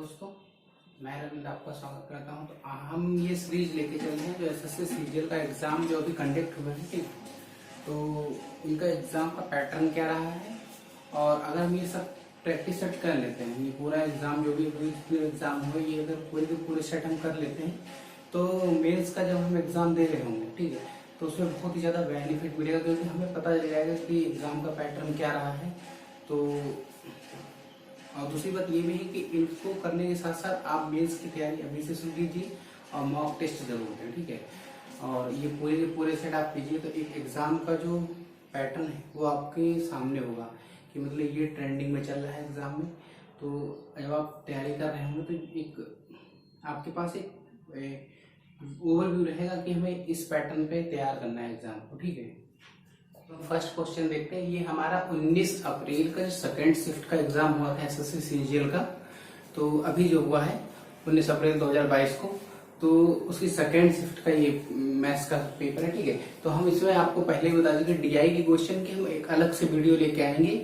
दोस्तों, मैं रविंद्र आपका स्वागत करता हूं। तो हम ये सीरीज लेके चल रहे हैं जो एसएससी सीजीएल का एग्जाम जो अभी कंडक्ट हुआ है, ठीक। तो इनका एग्जाम का पैटर्न क्या रहा है, और अगर हम ये सब प्रैक्टिस सेट कर लेते हैं, ये पूरा एग्जाम जो भी एग्जाम हुआ ये अगर पूरे सेट हम कर लेते हैं तो मेंस का जब हम एग्जाम दे रहे होंगे, ठीक है, तो उसमें बहुत ही ज़्यादा बेनिफिट मिलेगा, क्योंकि हमें पता चल जाएगा कि एग्जाम का पैटर्न क्या रहा है। तो और दूसरी बात ये भी है कि इनको करने के साथ साथ आप मेंस की तैयारी अभी से शुरू कीजिए और मॉक टेस्ट जरूर दें, ठीक है। और ये पूरे सेट आप कीजिए तो एक एग्जाम का जो पैटर्न है वो आपके सामने होगा कि मतलब ये ट्रेंडिंग में चल रहा है एग्जाम में। तो जब आप तैयारी कर रहे होंगे तो एक आपके पास एक ओवरव्यू रहेगा कि हमें इस पैटर्न पे तैयार करना है एग्जाम को, ठीक है। फर्स्ट क्वेश्चन देखते हैं। ये हमारा 19 अप्रैल का जो सेकेंड शिफ्ट का एग्जाम हुआ था एसएससी सीजीएल का, तो अभी जो हुआ है 19 अप्रैल 2022 को, तो उसकी सेकेंड शिफ्ट का ये मैथ्स का पेपर है, ठीक है। तो हम इसमें आपको पहले ही बता दें कि डीआई के क्वेश्चन की हम एक अलग से वीडियो लेके आएंगे,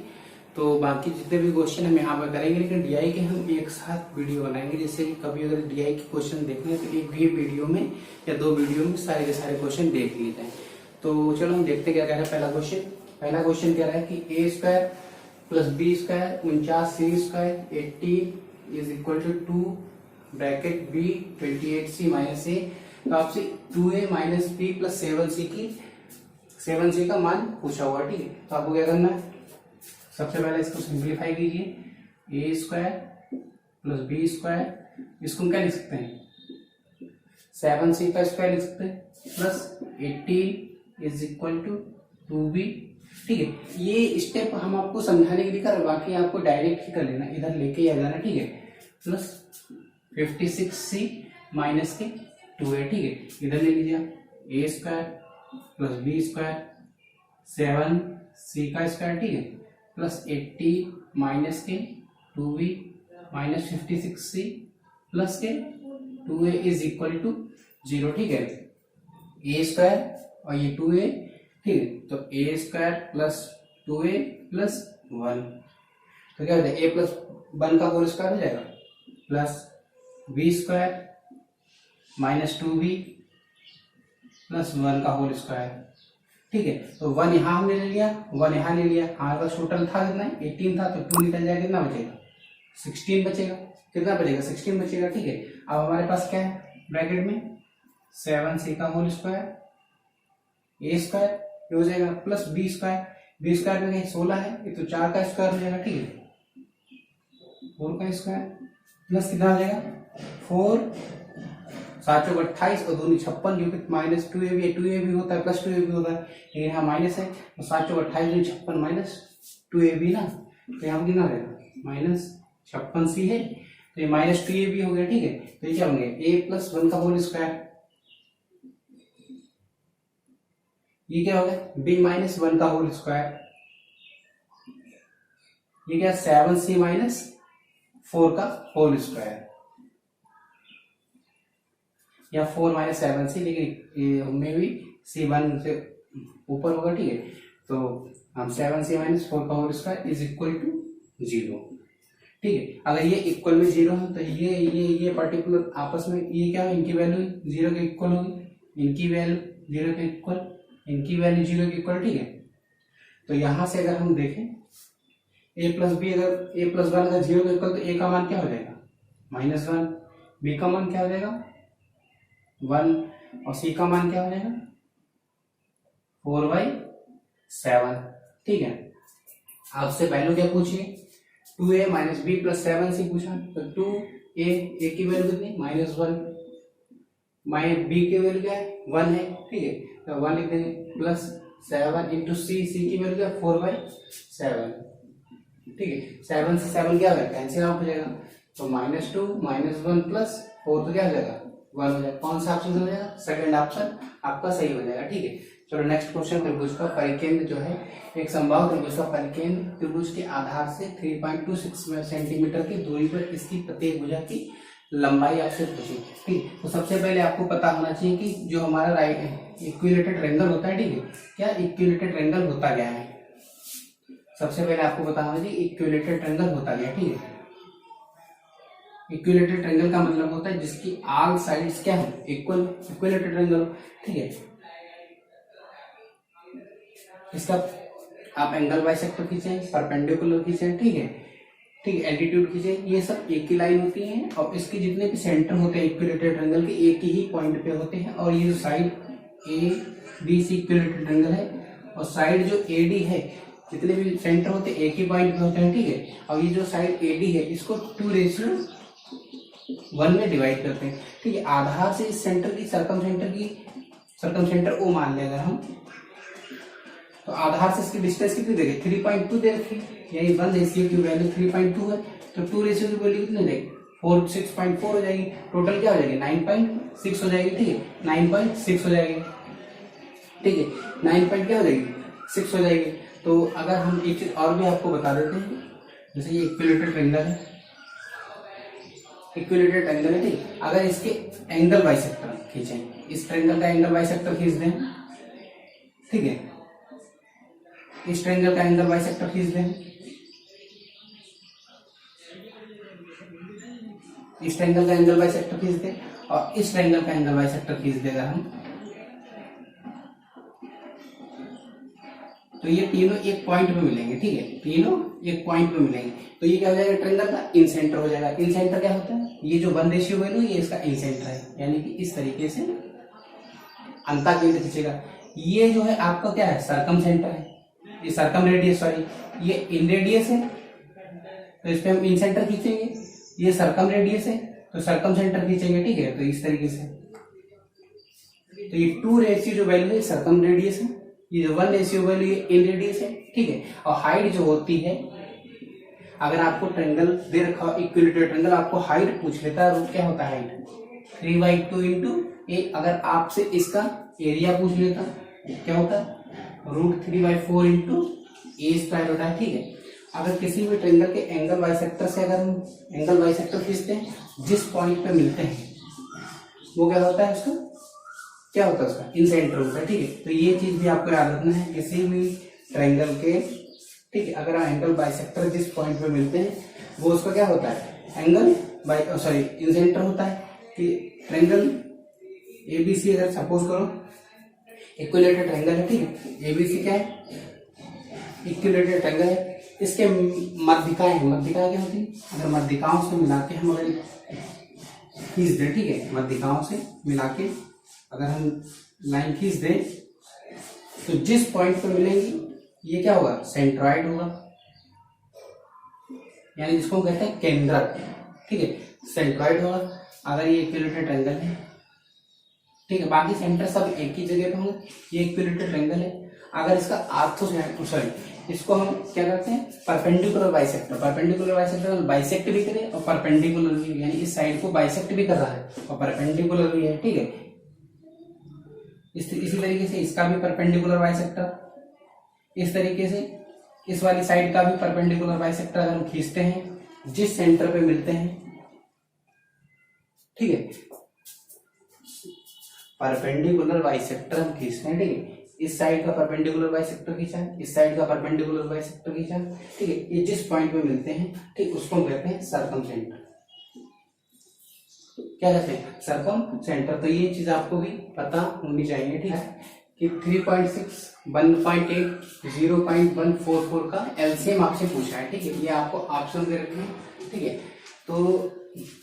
तो बाकी जितने भी क्वेश्चन हम यहाँ पर करेंगे, लेकिन डीआई के हम एक साथ वीडियो बनाएंगे। जैसे कि कभी अगर डीआई के क्वेश्चन देखने हैं तो एक भी वीडियो में या दो वीडियो में सारे के सारे क्वेश्चन देख लिए जाए। तो चलो हम देखते क्या कह रहा है पहला क्वेश्चन कह रहा है कि a square plus b square 49 c square 80 is equal to 2 bracket b 28c minus a. तो आपसे 2a minus B plus 7c का मान पूछा हुआ, ठीक है। तो आपको क्या करना है, सबसे पहले इसको सिंप्लीफाई कीजिए। ए स्क्वायर प्लस बी स्क्वायर, इसको हम क्या लिख सकते हैं 7c का स्क्वायर लिख सकते हैं, plus 80 is equal to 2b, ठीक है। ये स्टेप हम आपको समझाने के लिए कर, बाकी आपको डायरेक्ट ही कर लेना, इधर लेके आ जाना, ठीक है। प्लस 56c माइनस के 2a, ठीक है। इधर ले लीजिए आप a square plus b square 7c का स्क्वायर, ठीक है, प्लस 80 माइनस के 2b माइनस 56c प्लस के 2a इज इक्वल टू 0, ठीक है। ए स्क्वायर और ये 2a, ठीक है। तो ए स्क्वायर प्लस 2a प्लस 1, तो क्या हो जाएगा, ए प्लस 1 का होल स्क्वायर हो जाएगा, plus b square minus 2b plus 1 का होल स्क्वायर, ठीक है। तो 1 यहां हमने ले लिया, 1 यहां ले लिया, हमारे पास टोटल था कितना 18 था, तो 2 निकल जाएगा, कितना बचेगा 16 बचेगा, कितना बचेगा 16 बचेगा, ठीक है। अब हमारे पास क्या है ब्रैकेट में 7c का होल स्क्वायर ए स्क्वायर हो जाएगा, प्लस बी स्क्वायर में 16 है, ये तो 4 का स्क्वायर हो जाएगा, ठीक है। 4 का स्क्वायर प्लस कितना हो जाएगा 4 7 चौक 28 और 2 56, जो कि माइनस 2a भी होता है प्लस 2a भी होता है, लेकिन यहाँ माइनस है, तो 7 चौक 28 56 माइनस 2a ना, तो यहाँ कितना रहेगा माइनस 56c है, तो ये माइनस 2a हो गया, ठीक है। तो ये क्या होंगे a प्लस 1 का होल स्क्वायर, ये क्या हो गया b माइनस 1 का होल स्क्वायर, ये क्या 7c माइनस 4 का होल स्क्वायर, या 4 माइनस 7c, लेकिन में भी c1 से ऊपर होगा, ठीक है। तो हम 7c माइनस 4 का whole square is equal to 0, ठीक है। अगर ये इक्वल में 0 है तो ये पर्टिकुलर आपस में ये क्या है, इनकी वैल्यू 0 के इक्वल होगी, इनकी वैल्यू 0 के इक्वल, इनकी वैल्यू 0 के इक्वल, ठीक है। तो यहां से अगर हम देखें a प्लस बी, अगर a प्लस 1 अगर 0 के इक्वल, तो a का मान क्या हो जाएगा -1, b का मान क्या हो जाएगा 1, और c का मान क्या हो जाएगा 4/7, ठीक है। आपसे वैल्यू क्या पूछिए 2a minus B plus 7c पूछा, तो 2a की वैल्यू कितनी -1, माइनस बी की वैल्यू क्या है 1 है, ठीक है। तो 1 लिख देंगे, प्लस 7 इंटू सी की वैल्यू क्या 4/7, ठीक है। 7 से 7 क्या होगा कैंसिल आउट हो जाएगा, तो -2 -1 प्लस 4, तो क्या हो जाएगा 1 हो जाएगा। कौन सा ऑप्शन हो जाएगा, सेकंड ऑप्शन आपका सही हो जाएगा, ठीक है। चलो नेक्स्ट क्वेश्चन, त्रिभुज का परिकेंद्र जो है, एक समबाहु त्रिभुज का परिकेंद्र त्रिभुज के आधार से 3.26 सेंटीमीटर की दूरी पर इसकी प्रत्येक भुजा की लंबाई आपसे पूछी, ठीक। तो सबसे पहले आपको पता होना चाहिए कि जो हमारा राइट इक्विलेटरल ट्रायंगल होता है, ठीक है, क्या इक्विलेटरल ट्रायंगल होता क्या है, सबसे पहले आपको पता होना चाहिए इक्विलेटरल ट्रायंगल होता क्या है, ठीक है। इक्विलेटरल ट्रायंगल का मतलब होता है जिसकी ऑल साइड्स क्या है, इक्वल, इक्विलेटरल ट्रायंगल, ठीक है। इसका आप एंगल बाइसेक्टर खींचे, परपेंडिकुलर खींचे, ठीक है, ठीक है, एल्टीट्यूड खींचे, ये सब एक ही लाइन होती है और इसके जितने भी सेंटर होते हैं इक्विलेटरल ट्रायंगल के एक ही पॉइंट पे होते हैं। और ये जो side A B C equilateral triangle है और साइड जो ए डी है, जितने भी सेंटर होते हैं एक ही पॉइंट पे होते हैं, ठीक है। और ये जो साइड ए डी है इसको 2:1 में डिवाइड करते हैं, ठीक है। आधार से इस सेंटर की सरकमसेंटर ओ मान लें अगर हम, तो आधार से इसकी डिस्टेंस कितनी देगी, 3.2 दे रखी, यानी 1 रेशियो की वैल्यू 3.2 है, तो 2 रेशियो की वैल्यू कितनी देगी, 6.4 हो जाएगी। टोटल क्या हो जाएगी, 9.6 हो जाएगी, ठीक है, 9.6 हो जाएगी, ठीक है, 9 क्या हो जाएगी, 6 हो जाएगी। तो अगर हम एक चीज और भी आपको बता देते हैं, जैसे ये इक्विलेटरल ट्रायंगल है, इक्विलेटरल ट्रायंगल है, ठीक। अगर इसके एंगल बाइसेक्टर खींचें, इस ट्रायंगल का एंगल बाइसेक्टर खींच दें, ठीक है, इस ट्रायंगल का एंगल बाइसेक्टर खींच दें, इस ट्रायंगल का एंगल बाइसेक्टर खींच दें और इस ट्रायंगल का एंगल बाइसेक्टर खींच देगा हम, तो ये तीनों एक पॉइंट पे मिलेंगे, ठीक है, तीनों एक पॉइंट पे मिलेंगे। तो ये क्या हो जाएगा, ट्रायंगल का इन सेंटर हो जाएगा। इन सेंटर क्या होता है, ये जो 1 रेशियो वैल्यू ये इसका इन सेंटर है, यानी कि इस तरीके से अंतः केंद्र खींचेगा। ये जो है आपका क्या है, सरकम सेंटर है, ये सरकम रेडियस, सॉरी ये इन रेडियस है, तो इस पे हम इन सेंटर खींचेंगे। ये सरकम रेडियस है तो सरकम सेंटर खींचेंगे, ठीक है। तो इस तरीके से, तो ये 2 रेशियो जो वैल्यू है सरकम रेडियस है, ये जो 1 रेशियो वैल्यू ये इन रेडियस है, ठीक है। और हाइट जो होती है, अगर आपको ट्रायंगल दे रखा हो इक्विलेटरल ट्रायंगल, आपको हाइट पूछ लेता है, क्या होता है हाइट, 3/2 इंटू ए। अगर आपसे इसका एरिया पूछ लेता क्या होता है, √3/4 इंटू ए स्क्वायर होता है, ठीक है। अगर किसी भी ट्रायंगल के एंगल बाइसेक्टर से अगर हम एंगल बाइसेक्टर खींचते हैं, जिस पॉइंट पे मिलते हैं वो क्या होता है, उसका क्या होता है, उसका इन सेंटर होता है, ठीक है। तो ये चीज भी आपको याद रखना है, किसी भी ट्रायंगल के, ठीक है, अगर एंगल बाइसेक्टर जिस पॉइंट पे मिलते हैं वो उसका क्या होता है, एंगल सॉरी इन सेंटर होता है। कि ट्रायंगल एबीसी अगर सपोज करो इक्विलेटरल ट्रायंगल है, ठीक है, एबीसी क्या है, इक्विलेटरल ट्रायंगल है, इसके मध्यिकाएं क्या होती है, अगर मध्यिकाओं से मिला के हम अगर खींच दें, ठीक है, मध्यिकाओं से मिला के अगर हम लाइन खींच दें, तो जिस पॉइंट पर मिलेंगी ये क्या होगा, सेंट्रॉइड होगा, यानी जिसको हम कहते हैं केंद्रक, ठीक है, सेंट्रॉइड होगा अगर ये इक्विलेटरल ट्रायंगल है, ठीक है। बाकी सेंटर सब एक ही जगह पे होंगे, ये इक्विलेटरल ट्रायंगल है। अगर इसका आर्थो सॉरी इसको हम क्या करते हैं, perpendicular bisector, perpendicular bisector bisect भी करे और परपेंडिकुलर भी, यानी इस साइड को बाइसेक्ट भी कर रहा है और परपेंडिकुलर भी है, ठीक है। इसी तरीके से इसका भी परपेंडिकुलर बाइसेक्टर, इस तरीके से इस वाली साइड का भी परपेंडिकुलर बाइसेक्टर अगर हम खींचते हैं जिस सेंटर पे मिलते हैं, ठीक है, परपेंडिकुलर बाइसेक्टर हम खींचते हैं, ठीक है। इस साइड का परपेंडिकुलर बाइसेक्टर खींचा, इस साइड का परपेंडिकुलर बाइसेक्टर खींचा, ठीक है। ये जिस पॉइंट पे मिलते हैं, ठीक, उसको हम कहते हैं सरकम सेंटर, क्या कहते हैं, सरकम सेंटर। तो ये चीज आपको भी पता होनी चाहिए, ठीक है, कि 3.6, 1.8, 0.144 का एलसीएम आपसे पूछा है, ठीक है। ये आपको ऑप्शन दे रखे हैं, ठीक है। तो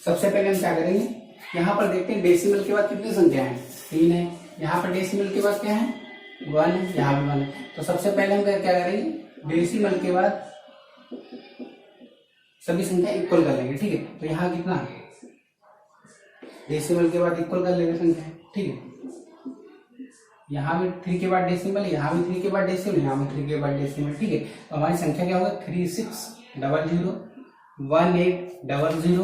सबसे पहले हम क्या करेंगे, यहाँ पर देखते हैं डेसिमल के बाद कितनी संख्या है, 3 है, यहाँ पर डेसिमल के बाद क्या है, 1 है, यहाँ भी 1 है। तो सबसे पहले हम क्या करेंगे, डेसिमल के बाद सभी संख्या इक्वल कर लेंगे, ठीक है। तो यहाँ कितना, डेसिमल के बाद इक्वल कर लेंगे संख्या, ठीक है। यहाँ भी 3 के बाद डेसिमल, यहाँ भी 3 के बाद डेसिमल, यहाँ भी 3 के बाद डेसिमल, ठीक है। तो हमारी संख्या क्या होगा, 3600 1800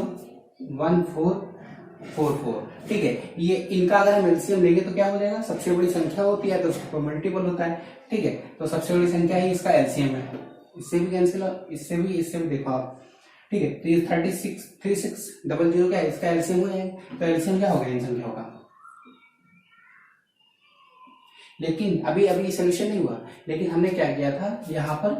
1444, ठीक है। ये इनका अगर हम एलसीएम लेंगे तो क्या हो जाएगा, सबसे बड़ी संख्या होती है तो उसको मल्टीपल होता है, ठीक है। तो सबसे बड़ी संख्या ही इसका एलसीएम है, इससे भी कैंसिल हो, इससे भी देखो आप, ठीक है। तो ये 3600 क्या है, इसका एलसीएम हो जाएगा। तो एलसीएम क्या हो गया इन संख्याओं का, लेकिन अभी सोल्यूशन नहीं हुआ, लेकिन हमने क्या किया था, यहाँ पर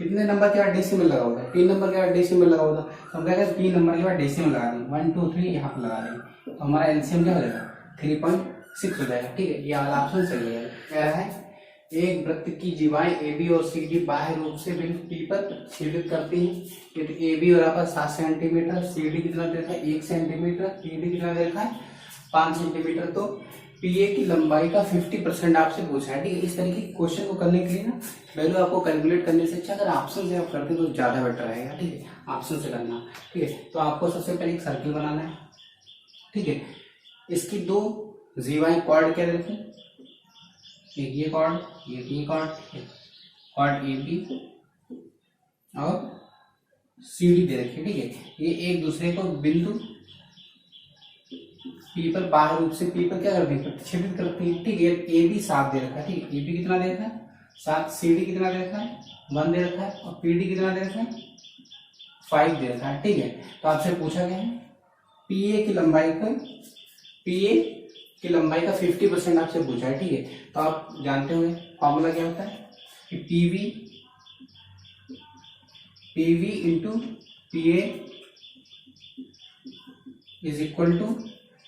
कितने नंबर के बाद डेसिमल लगा होगा, 3 नंबर के बाद डेसिमल लगा होगा, तो हम क्या करें 3 नंबर के बाद डेसिमल लगा देंगे, 1 2 3 यहाँ पर लगा देंगे, तो हमारा एलसीएम क्या हो जाएगा 3.6 हो जाएगा। ठीक है, ये वाला ऑप्शन सही हो जाएगा। क्या है, एक वृत्त की जीवाएं ए बी और सी डी बाह्य रूप से बिंदु पी पर छेदित करती हैं। ये तो ए बी और यहाँ पर 7 सेंटीमीटर, सी डी कितना दे रखा है 1 सेंटीमीटर, पी डी कितना दे रखा है 5 सेंटीमीटर। तो पीए की लंबाई का 50% आपसे पूछा है। ठीक है, इस तरीके के क्वेश्चन को करने के लिए ना वैल्यू आपको कैलकुलेट करने से अच्छा अगर ऑप्शन से आप करते तो ज्यादा बेटर रहेगा। ठीक है, ऑप्शन से करना। ठीक है, तो आपको सबसे पहले एक सर्किल बनाना है। ठीक है, इसकी 2 जीवाएं कॉर्ड क्या रखें, एक ये कॉर्ड, एक ये कॉर्ड, कॉर्ड ए बी और सी डी दे रखी। ठीक है, ये एक दूसरे को बिंदु पी पर बाह्य रूप से पी पर क्या करती है प्रतिच्छेदित करती है। ठीक है, ए बी 7 दे रखा है। ठीक है, ए बी कितना दे रखा है 7, सी डी कितना दे रखा है 1 दे रखा है और पी डी कितना दे रखा है 5 दे रखा है। ठीक है, तो आपसे पूछा गया है पीए की लंबाई का, पीए की लंबाई का 50% आपसे पूछा है। ठीक है, तो आप जानते होंगे फॉर्मूला क्या होता है कि PV into PA is equal to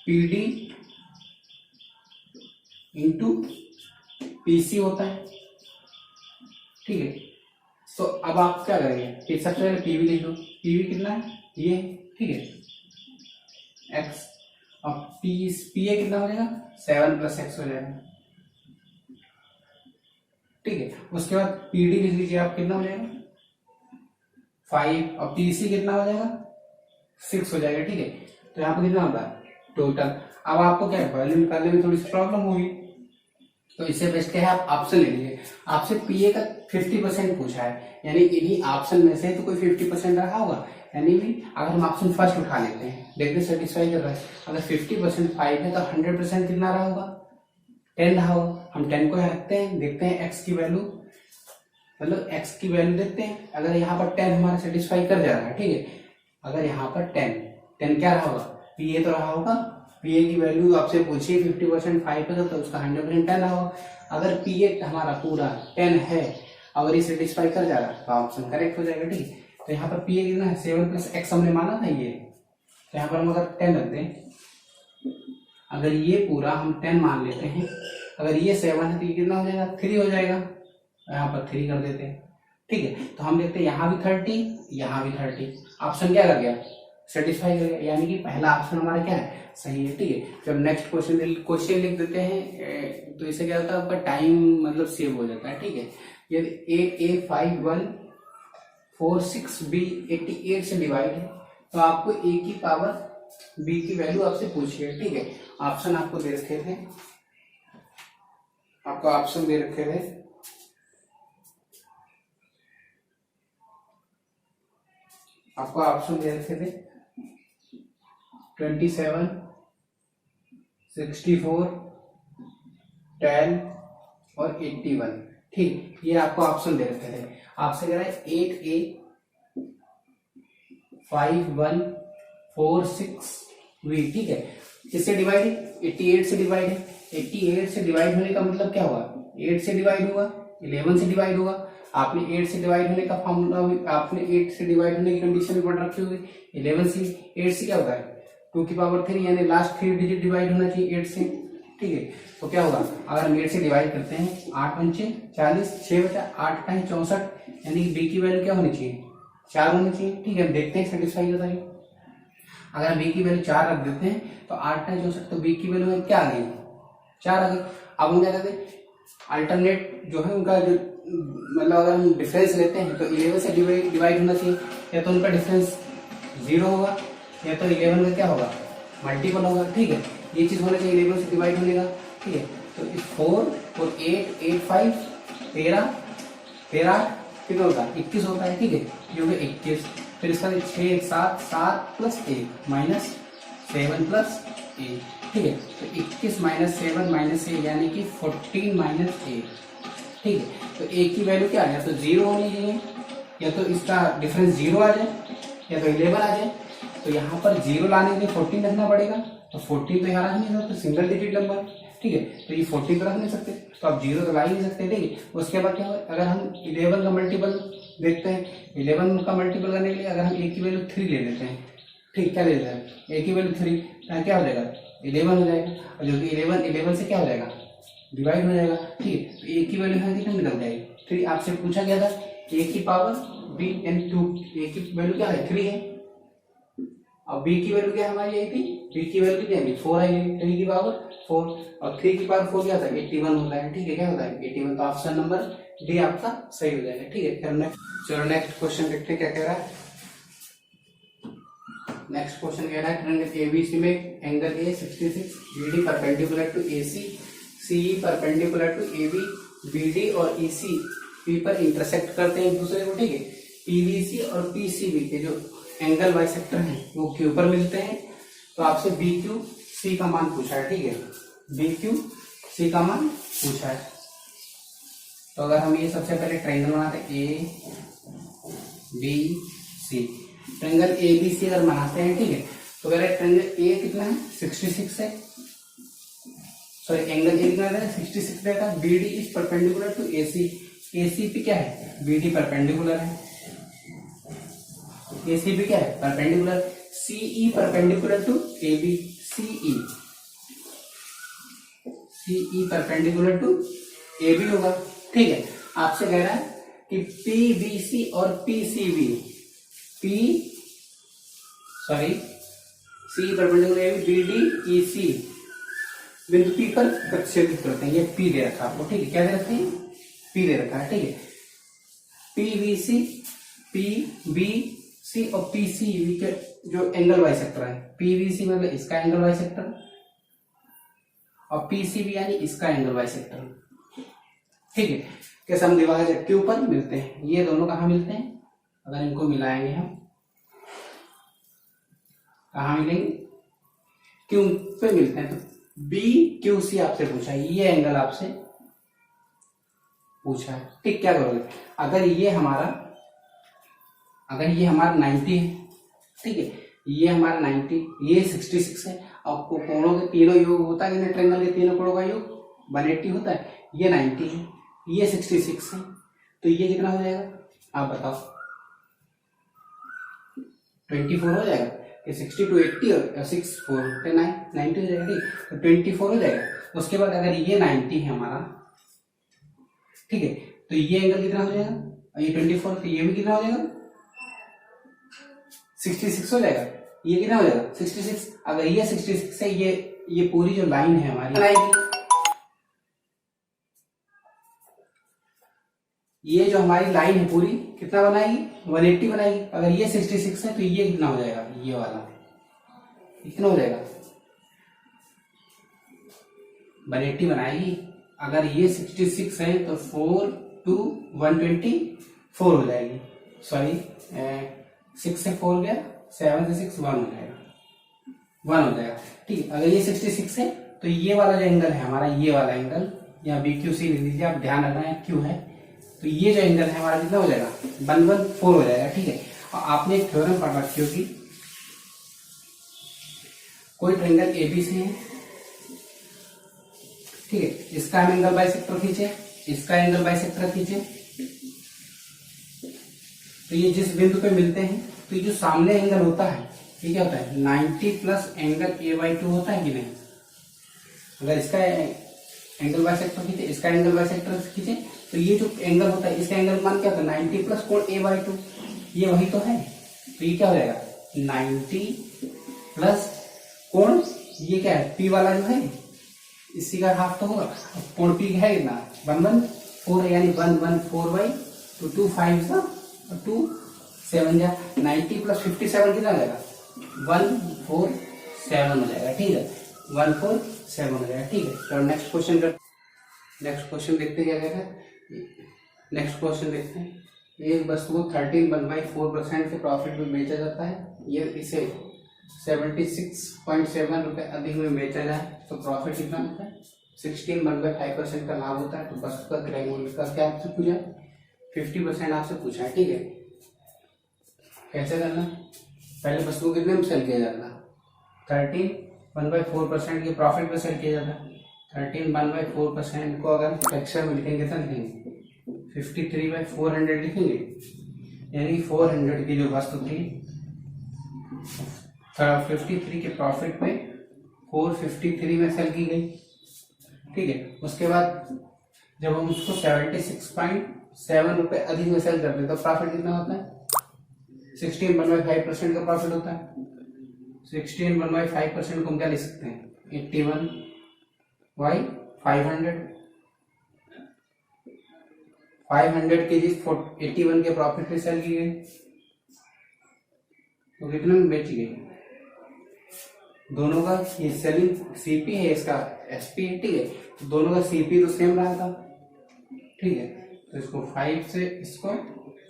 PD into PC होता है। ठीक है, तो अब आप क्या करेंगे कि सबसे पहले पीवी लिख दो, पीवी कितना है ये। ठीक है, एक्स और पीए कितना हो जाएगा 7 + x हो जाएगा। ठीक है, उसके बाद पीडी लिख लीजिए आप, कितना हो जाएगा 5 और पीसी कितना हो जाएगा 6 हो जाएगा। ठीक है, तो यहाँ पर कितना होगा टोटल। अब आपको क्या वैल्यू निकालने में थोड़ी सी प्रॉब्लम होगी, तो इससे बेस्ट क्या है आप ऑप्शन ले लीजिए। आपसे पीए का 50% पूछा है, यानी इन्हीं ऑप्शन में से तो कोई 50% रहा होगा, यानी भी अगर हम ऑप्शन फर्स्ट उठा लेते हैं, देखते सेटिस्फाई कर रहा है, अगर 50% 5 है तो 100% कितना रहा होगा 10 रहा होगा। हम 10 को यहाँ रखते हैं, देखते हैं एक्स की वैल्यू, मतलब एक्स की वैल्यू देखते हैं। अगर यहाँ पर 10 हमारा सेटिस्फाई कर जा रहा है, ठीक है, अगर यहाँ पर 10 क्या रहा होगा पीए तो रहा होगा, पीए की वैल्यू आपसे पूछिए 50% 5 है तो उसका 100% 10 रहा होगा। अगर पीए हमारा पूरा 10 है, अगर ये सेटिस्फाई कर जा रहा है तो ऑप्शन करेक्ट हो जाएगा। ठीक है, तो यहाँ पर पीए कितना है 7 + x हमने माना था ये, तो यहाँ पर हम अगर 10 रख दें, अगर ये पूरा हम 10 मान लेते हैं, अगर ये 7 है तो ये कितना हो जाएगा 3 हो जाएगा, यहाँ पर 3 कर देते हैं। ठीक है, तो हम देखते हैं यहाँ भी 30, यहाँ भी 30, ऑप्शन क्या कर गया सेटिस्फाई कर गया, यानी कि पहला ऑप्शन हमारा क्या है सही है। ठीक है, जब नेक्स्ट क्वेश्चन लिख देते हैं तो इससे क्या होता है आपका टाइम मतलब सेव हो जाता है। ठीक है, यदि A5146B 88 से डिवाइड है तो आपको A की पावर B की वैल्यू आपसे पूछी है। ठीक है, ऑप्शन आपको दे रखे थे, आपको ऑप्शन दे रखे थे, आपको ऑप्शन दे रखे थे 27, 64, 10 और 81। ठीक, ये आपको ऑप्शन दे रखे थे। आपसे कह रहा है 8A5146V। ठीक है, किससे डिवाइड है 88 से डिवाइड है। 88 से डिवाइड होने का मतलब क्या हुआ 8 से डिवाइड होगा, 11 से डिवाइड होगा। आपने 8 से डिवाइड होने का फॉर्मूला, आपने 8 से डिवाइड होने की कंडीशन भी पढ़ रखी होगी। 11 से 8 से क्या होता है 2 की पावर 3, यानी लास्ट 3 डिजिट डिवाइड होना चाहिए 8 से। ठीक है, तो क्या होगा अगर हम 8 से डिवाइड करते हैं 8 पंचे 40, 6 बचा 8 टाइम 64, यानी कि बी की वैल्यू क्या होनी चाहिए 4 होनी चाहिए। ठीक है, देखते हैं सेटिस्फाई होता है। अगर बी की वैल्यू 4 रख देते हैं तो 8 टाइम 64, तो बी की वैल्यू क्या आ गई 4 आ गई। अब हम क्या करते हैं अल्टरनेट जो है उनका जो मतलब अगर हम डिफरेंस लेते हैं तो 11 से डिवाइड होना चाहिए, या तो उनका डिफरेंस 0 होगा या तो 11 का क्या होगा मल्टीपल होगा। ठीक है, ये चीज होना चाहिए 11 से डिवाइड होने का। ठीक है, तो 4 और 8 8 5 13 कितना होता है 21 होता है। ठीक है, ये हो गया 21। फिर इसका 6 7 7 + 1 -7 + 1। ठीक है, तो 21 - 7 - 1 यानी कि 14 - 8। ठीक है, तो a की वैल्यू क्या है, या तो 0 होनी चाहिए, या तो इसका डिफरेंस 0 आ जाए, या तो 11 आ जाए। तो यहाँ पर 0 लाने के लिए 14 रखना पड़ेगा, तो 14 तो यहाँ रख नहीं सकते, सिंगल डिजिट नंबर। ठीक है, तो ये 14 तो रख नहीं सकते, तो आप 0 तो ला ही नहीं सकते। ठीक है, उसके बाद क्या होगा अगर हम 11 का मल्टीपल देखते हैं 11 का मल्टीपल करने के लिए अगर हम ए की वैल्यू 3 ले लेते हैं, ठीक, क्या ले लेते हैं, ए की वैल्यू 3, क्या हो जाएगा 11 हो जाएगा, और जो कि 11 से क्या हो जाएगा, डिवाइड हो जाएगा, ठीक है। तो ए की वैल्यू यहाँ कितनी निकल जाएगी 3। आपसे पूछा गया था ए की पावर बी एन क्यूब, ए की वैल्यू क्या है 3 है, और बी की वैल्यू क्या हमारी आई थी, बी की वैल्यू कितनी है 4 आई, 3 की पावर 4, और 3 की पावर 4 क्या होता है 81 होता है, ठीक है, क्या होता है 81। तो ऑप्शन नंबर डी आपका सही हो जाएगा, ठीक है। फिर चलो नेक्स्ट क्वेश्चन देखते हैं क्या कह रहा है। नेक्स्ट क्वेश्चन कह रहा है ट्रायंगल एबीसी में angle A 66, BD perpendicular to AC, CE perpendicular to AB, BD और ईसी पी पर इंटरसेक्ट करते हैं एक दूसरे को, ठीक है। पीवीसी और पीसीबी के जो एंगल बाइसेक्टर हैं वो क्यू पर मिलते हैं। तो आपसे बी क्यू सी का मान पूछा है, ठीक है, बी क्यू सी का मान पूछा है। तो अगर हम ये सबसे पहले ट्रायंगल बनाते हैं A B C, triangle A B C अगर बनाते हैं, ठीक है, तो कह रहे हैं ट्रायंगल ए कितना है 66 है, सॉरी एंगल ए कितना है 66 रहता है। B D is perpendicular to A C, A C पे क्या है बी डी परपेंडिकुलर है, ए सी पे क्या है perpendicular, CE perpendicular to A B, CE perpendicular to A B होगा, ठीक है। आपसे कह रहा है कि पीबीसी और PCB, C perpendicular A B, BD EC बिंदु पी पर प्रक्षेपित करते हैं। ये पी दे रखा आपको, ठीक है, क्या दे रखते हैं पी दे रखा है, ठीक है। पीवीसी पीबीसी और पीसीबी के जो एंगल बाइसेक्टर है, पीवीसी मतलब इसका एंगल बाइसेक्टर और पीसीबी यानी इसका एंगल बाइसेक्टर, ठीक है, के समद्विभाजक क्यू पर मिलते हैं। ये दोनों कहाँ मिलते हैं, अगर इनको मिलाएंगे हम कहाँ मिलेंगे क्यू पे मिलते हैं। तो बी क्यू सी आपसे पूछा है, ये एंगल आपसे पूछा है, ठीक, क्या करोगे अगर ये हमारा 90 है, ठीक है, ये हमारा 90, ये 66 है, और कोणों के तीनों योग होता है, ट्रायंगल के तीनों कोणों का योग 180 होता है, ये 90 है, ये 66 है, तो ये कितना हो जाएगा आप बताओ 24 हो जाएगा, ये 60 to 80 और 6 4 90 हो जाएगा, ठीक, तो 24 हो जाएगा। उसके बाद अगर ये 90 है हमारा, ठीक है, तो ये एंगल कितना हो जाएगा, और ये 24, तो ये भी कितना हो जाएगा 66 हो जाएगा, ये कितना हो जाएगा 66। अगर ये 66 है, ये पूरी जो लाइन है हमारी, ये जो हमारी लाइन है पूरी कितना बनाएगी 180 बनाएगी। अगर ये 66 है तो ये कितना हो जाएगा, ये वाला कितना हो जाएगा 180 बनाएगी। अगर ये 66 है तो 4 to 124 हो जाएगी, सॉरी 6 से 4 गया, 7 से 6 1 हो जाएगा, 1 हो जाएगा, ठीक। अगर ये 66 है तो ये वाला जो एंगल है हमारा, ये वाला एंगल या बी क्यू सी लिख लीजिए, आप ध्यान रखना है क्यू है, तो ये जो एंगल है हमारा कितना हो जाएगा 114 हो जाएगा, ठीक है। और आपने एक थ्योरम पढ़ रखी होगी, कोई ट्रायंगल एबीसी है, ठीक है, इसका हम एंगल बाइसेक्टर खींचे, इसका एंगल बाइसेक्टर खींचे, तो ये जिस बिंदु पे मिलते हैं, तो ये जो सामने एंगल होता है ये क्या होता है 90 प्लस एंगल a/2 होता है कि नहीं। अगर इसका एंगल बाइसेक्टर खींचे, इसका एंगल बाइसेक्टर खींचे, तो ये जो एंगल होता है इसका एंगल मान क्या होता है 90 प्लस कोण a/2, ये वही तो है, तो ये क्या हो जाएगा 90 प्लस कोण, ये क्या है p वाला जो है इसी का हाफ तो होगा, कोण p है कितना 114 यानी 114/2 2 5 2 7 जा 90 प्लस 57 कितना हो जाएगा 147 हो जाएगा, ठीक है, 147 हो जाएगा, ठीक है। तो नेक्स्ट क्वेश्चन देखते हैं क्या कहता है। नेक्स्ट क्वेश्चन देखते हैं, एक वस्तु को 13.4% के प्रॉफिट में बेचा जाता है, ये इसे 76.7 रुपए अधिक में बेचा जाए तो प्रॉफिट कितना होता है 16.5% का लाभ होता है। तो वस्तु का क्रय मूल्य का क्या आपसे पूछा 50% आपसे पूछा है, ठीक है। कैसे करना, पहले वस्तु को कितने में सेल किया जाता है 13.1/4% के प्रॉफिट में सेल किया जाता है। 13.1/4% को अगर फ्रैक्शन में लिखेंगे तो लिखेंगे 53/400 लिखेंगे, यानी 400 की जो वस्तु थी 53 के प्रॉफिट में 453 में सेल की गई। ठीक है, उसके बाद जब हम उसको 76.7 रुपए अधिक में सेल करते हैं तो प्रॉफिट कितना होता है? 16.5% का प्रॉफिट होता है। 16.5% को हम क्या लिख सकते हैं? 81/500। 500 के जी 81 के प्रॉफिट पे सेल की गई तो कितने में बेची गई? दोनों का ये सेलिंग सीपी है, इसका एसपी है। ठीक है, तो दोनों का सीपी तो सेम रहा था। ठीक है, तो इसको 5 से, इसको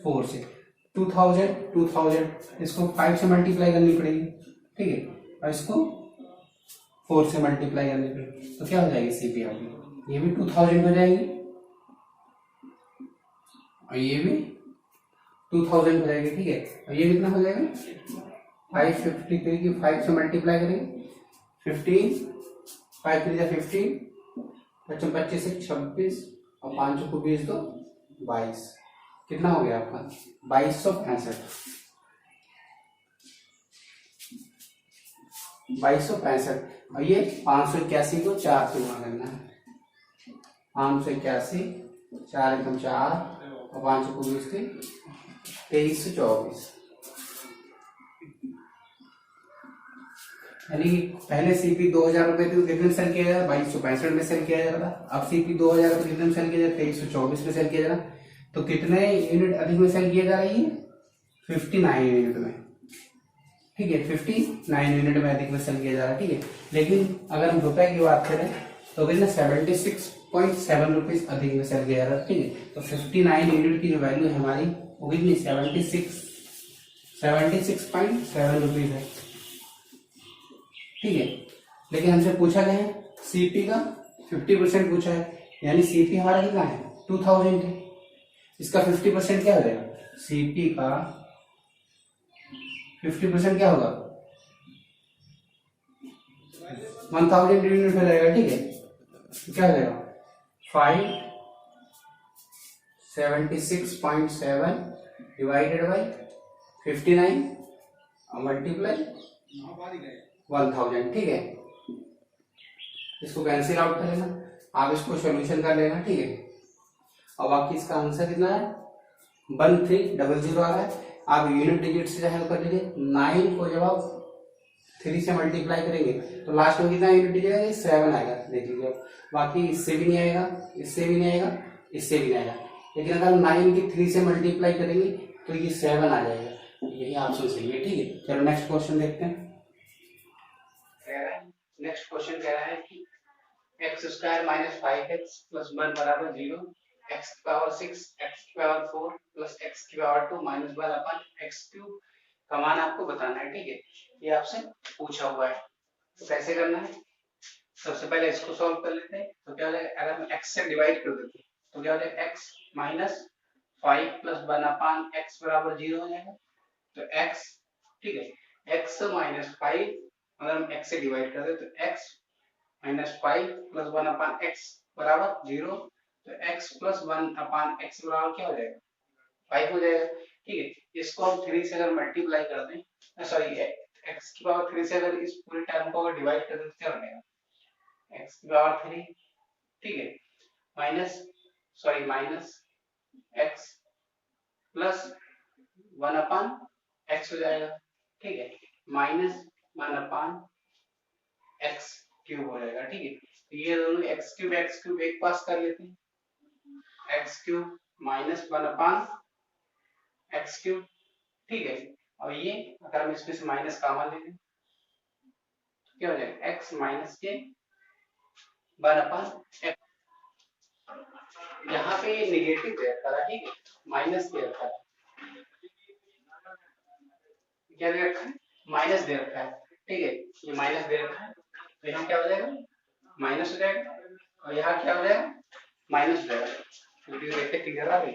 4 से, 2000 इसको 5 से मल्टीप्लाई करनी पड़ेगी। ठीक है, और इसको 4 से मल्टीप्लाई करनी पड़ेगी तो क्या हो जाएगी सीपी आपकी? ये भी 2000 हो जाएगी और ये भी 2000 हो जाएगी। ठीक है, और ये कितना हो जाएगा? 553 की 5 से मल्टीप्लाई करेंगे 15, 5 3 15, 25 से 26 और 5 को 20 तो 22। कितना हो गया आपका? 2265। और ये 581 को 4 से गुणा करना है। 581, 4 एकदम 4 और 5 को 20 थे 23 से 24। यानी पहले सीपी 2000 रुपए थी तो कितने में सेल किया जा रहा? 2265 में सेल किया जा रहा था। अब सीपी 2000 रुपए कितने में सेल किया जा रहा? 2324 में सेल किया जा रहा। तो कितने यूनिट अधिक में सेल किया जा रही है? 59 यूनिट में। ठीक है, 59 यूनिट में अधिक में सेल किया जा रहा है। ठीक है, लेकिन अगर हम रुपए की बात करें तो कितना 76.7 रुपीज अधिक में सेल किया जा रहा है। ठीक है, तो 59 यूनिट की जो वैल्यू है हमारी वो कितनी? 76.7 रुपीज है। ठीक है, लेकिन हमसे पूछा गया है सीपी का 50% पूछा है, यानी सीपी हमारा कितना है? 2000 है। इसका 50% क्या हो जाएगा? सीपी का 50% क्या होगा? 1000 यूनिट हो जाएगा। ठीक है, तो क्या हो जाएगा? 576.7 डिवाइडेड बाई 59 और मल्टीप्लाई 1000। ठीक है, इसको कैंसिल आउट कर लेना, आप इसको सॉल्यूशन कर लेना। ठीक है, और बाकी इसका आंसर कितना है? 1300 आ रहा है। आप यूनिट डिजिट से हेल्प कर लीजिए। 9 को जब आप 3 से मल्टीप्लाई करेंगे तो लास्ट में कितना यूनिट डिजिट आएगा? 7 आएगा। देख लीजिए, बाकी इससे भी नहीं आएगा, इससे भी नहीं आएगा, इससे भी नहीं आएगा। लेकिन अगर 9 की 3 से मल्टीप्लाई करेंगे तो ये 7 आ जाएगा। यही ऑप्शन सही है। ठीक है, चलो नेक्स्ट क्वेश्चन देखते हैं। नेक्स्ट क्वेश्चन कह रहा है कि x² - 5x + 1 बराबर 0, x⁴ x⁴ plus x⁴ minus 1/x³ का मान आपको बताना है। ठीक है, ये आपसे पूछा हुआ है। तो कैसे करना है? सबसे पहले इसको सॉल्व कर लेते हैं। तो क्या हो जाएगा? अगर हम x से डिवाइड कर देते हैं तो क्या हो जाएगा? x - 5 + 1/x बराबर 0 हो जाएगा। तो x, ठीक है, x - 5 अगर हम x से डिवाइड कर दे तो x - 5 + 1/x बराबर 0। तो x + 1/x बराबर क्या हो जाएगा? 5 हो जाएगा। ठीक है, इसको हम 3 से अगर मल्टीप्लाई कर दें, सॉरी x³ से अगर इस पूरे टर्म को अगर डिवाइड कर दें तो क्या बनेगा? x³, ठीक है, माइनस x प्लस 1/x हो जाएगा। ठीक है, माइनस 1/x³ हो जाएगा। ठीक है, तो ये दोनों x³ एक पास कर लेते हैं। x³ minus 1/x³। ठीक है, और ये अगर हम इसमें से माइनस कॉमन ले लें तो क्या हो जाएगा? x माइनस के 1/x। यहाँ पे ये निगेटिव दे रखा था। ठीक है, माइनस दे रखा है, क्या दे रखा है? माइनस दे रखा है। ठीक है, ये माइनस दे रखा है तो यहाँ क्या हो जाएगा? माइनस हो जाएगा और यहाँ क्या हो जाएगा? माइनस हो जाएगा। वीडियो देख के क्लियर आ गई?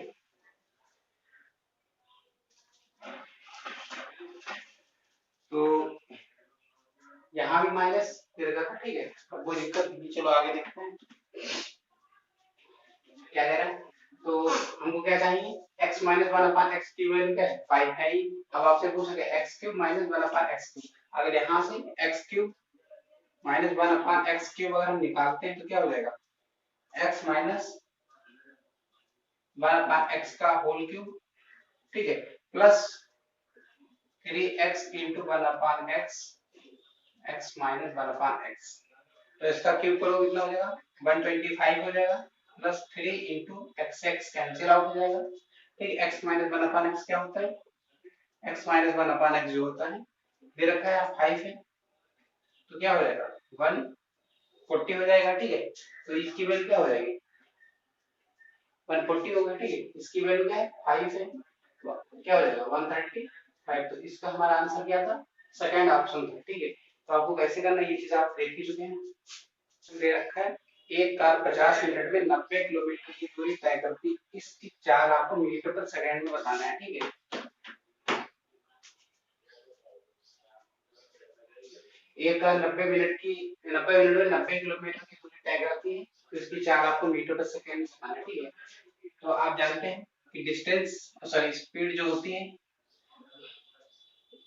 तो यहाँ भी माइनस दे रखा था। ठीक है, अब कोई दिक्कत नहीं, चलो आगे देखते हैं क्या कह रहा है। तो हमको क्या चाहिए? x माइनस 1/x की वैल्यू क्या है 5 है ही। अब आपसे पूछा x cube minus 1/x cube, अगर यहाँ से x cube minus 1/x cube अगर हम निकालते हैं तो क्या हो जाएगा x माइनस 1/x का होल क्यूब, ठीक है, plus 3x into 1/x, x minus 1/x, तो इसका क्यूब करो कितना हो जाएगा 125 हो जाएगा, plus 3 into x cancel out हो जाएगा, ठीक। x माइनस 1/x क्या होता है, x माइनस 1/x जो होता है दे रखा है 5 है, तो क्या हो जाएगा 140 हो जाएगा, ठीक है। तो इसकी वैल्यू क्या हो जाएगी 140 होगा, ठीक है। इसकी वैल्यू क्या है 5 है, तो क्या हो जाएगा 135। तो इसका हमारा आंसर क्या था सेकंड ऑप्शन था, ठीक है। तो आपको कैसे करना है ये चीज आप देख ही चुके हैं। दे रखा है एक कार 50 मिनट में 90 किलोमीटर की दूरी तय करती है, इसकी चाल आपको मीटर पर सेकंड में बताना है, ठीक है। एक कार 90 मिनट में 90 किलोमीटर की दूरी तय करती है, तो इसकी चाल आपको मीटर पर सेकंड में बताना है, ठीक है। तो आप जानते हैं कि डिस्टेंस सॉरी स्पीड जो होती है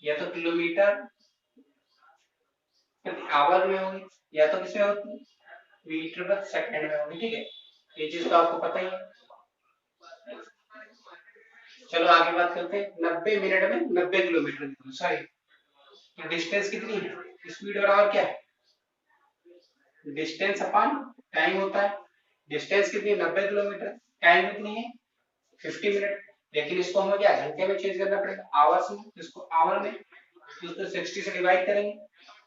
या तो किलोमीटर प्रति आवर में होगी या तो किसमें होती है मीटर पर सेकंड में होगी, ठीक है। ये चीज तो आपको पता ही है। चलो आगे बात करते हैं 90 मिनट में 90 किलोमीटर सॉरी, तो डिस्टेंस कितनी है स्पीड बराबर क्या है डिस्टेंस अपॉन टाइम होता है। डिस्टेंस कितनी है 90 किलोमीटर, टाइम कितनी है 50 मिनट, लेकिन इसको हमें क्या घंटे में चेंज करना पड़ेगा आवर्स में, इसको आवर में, तो उसको 60 से डिवाइड करेंगे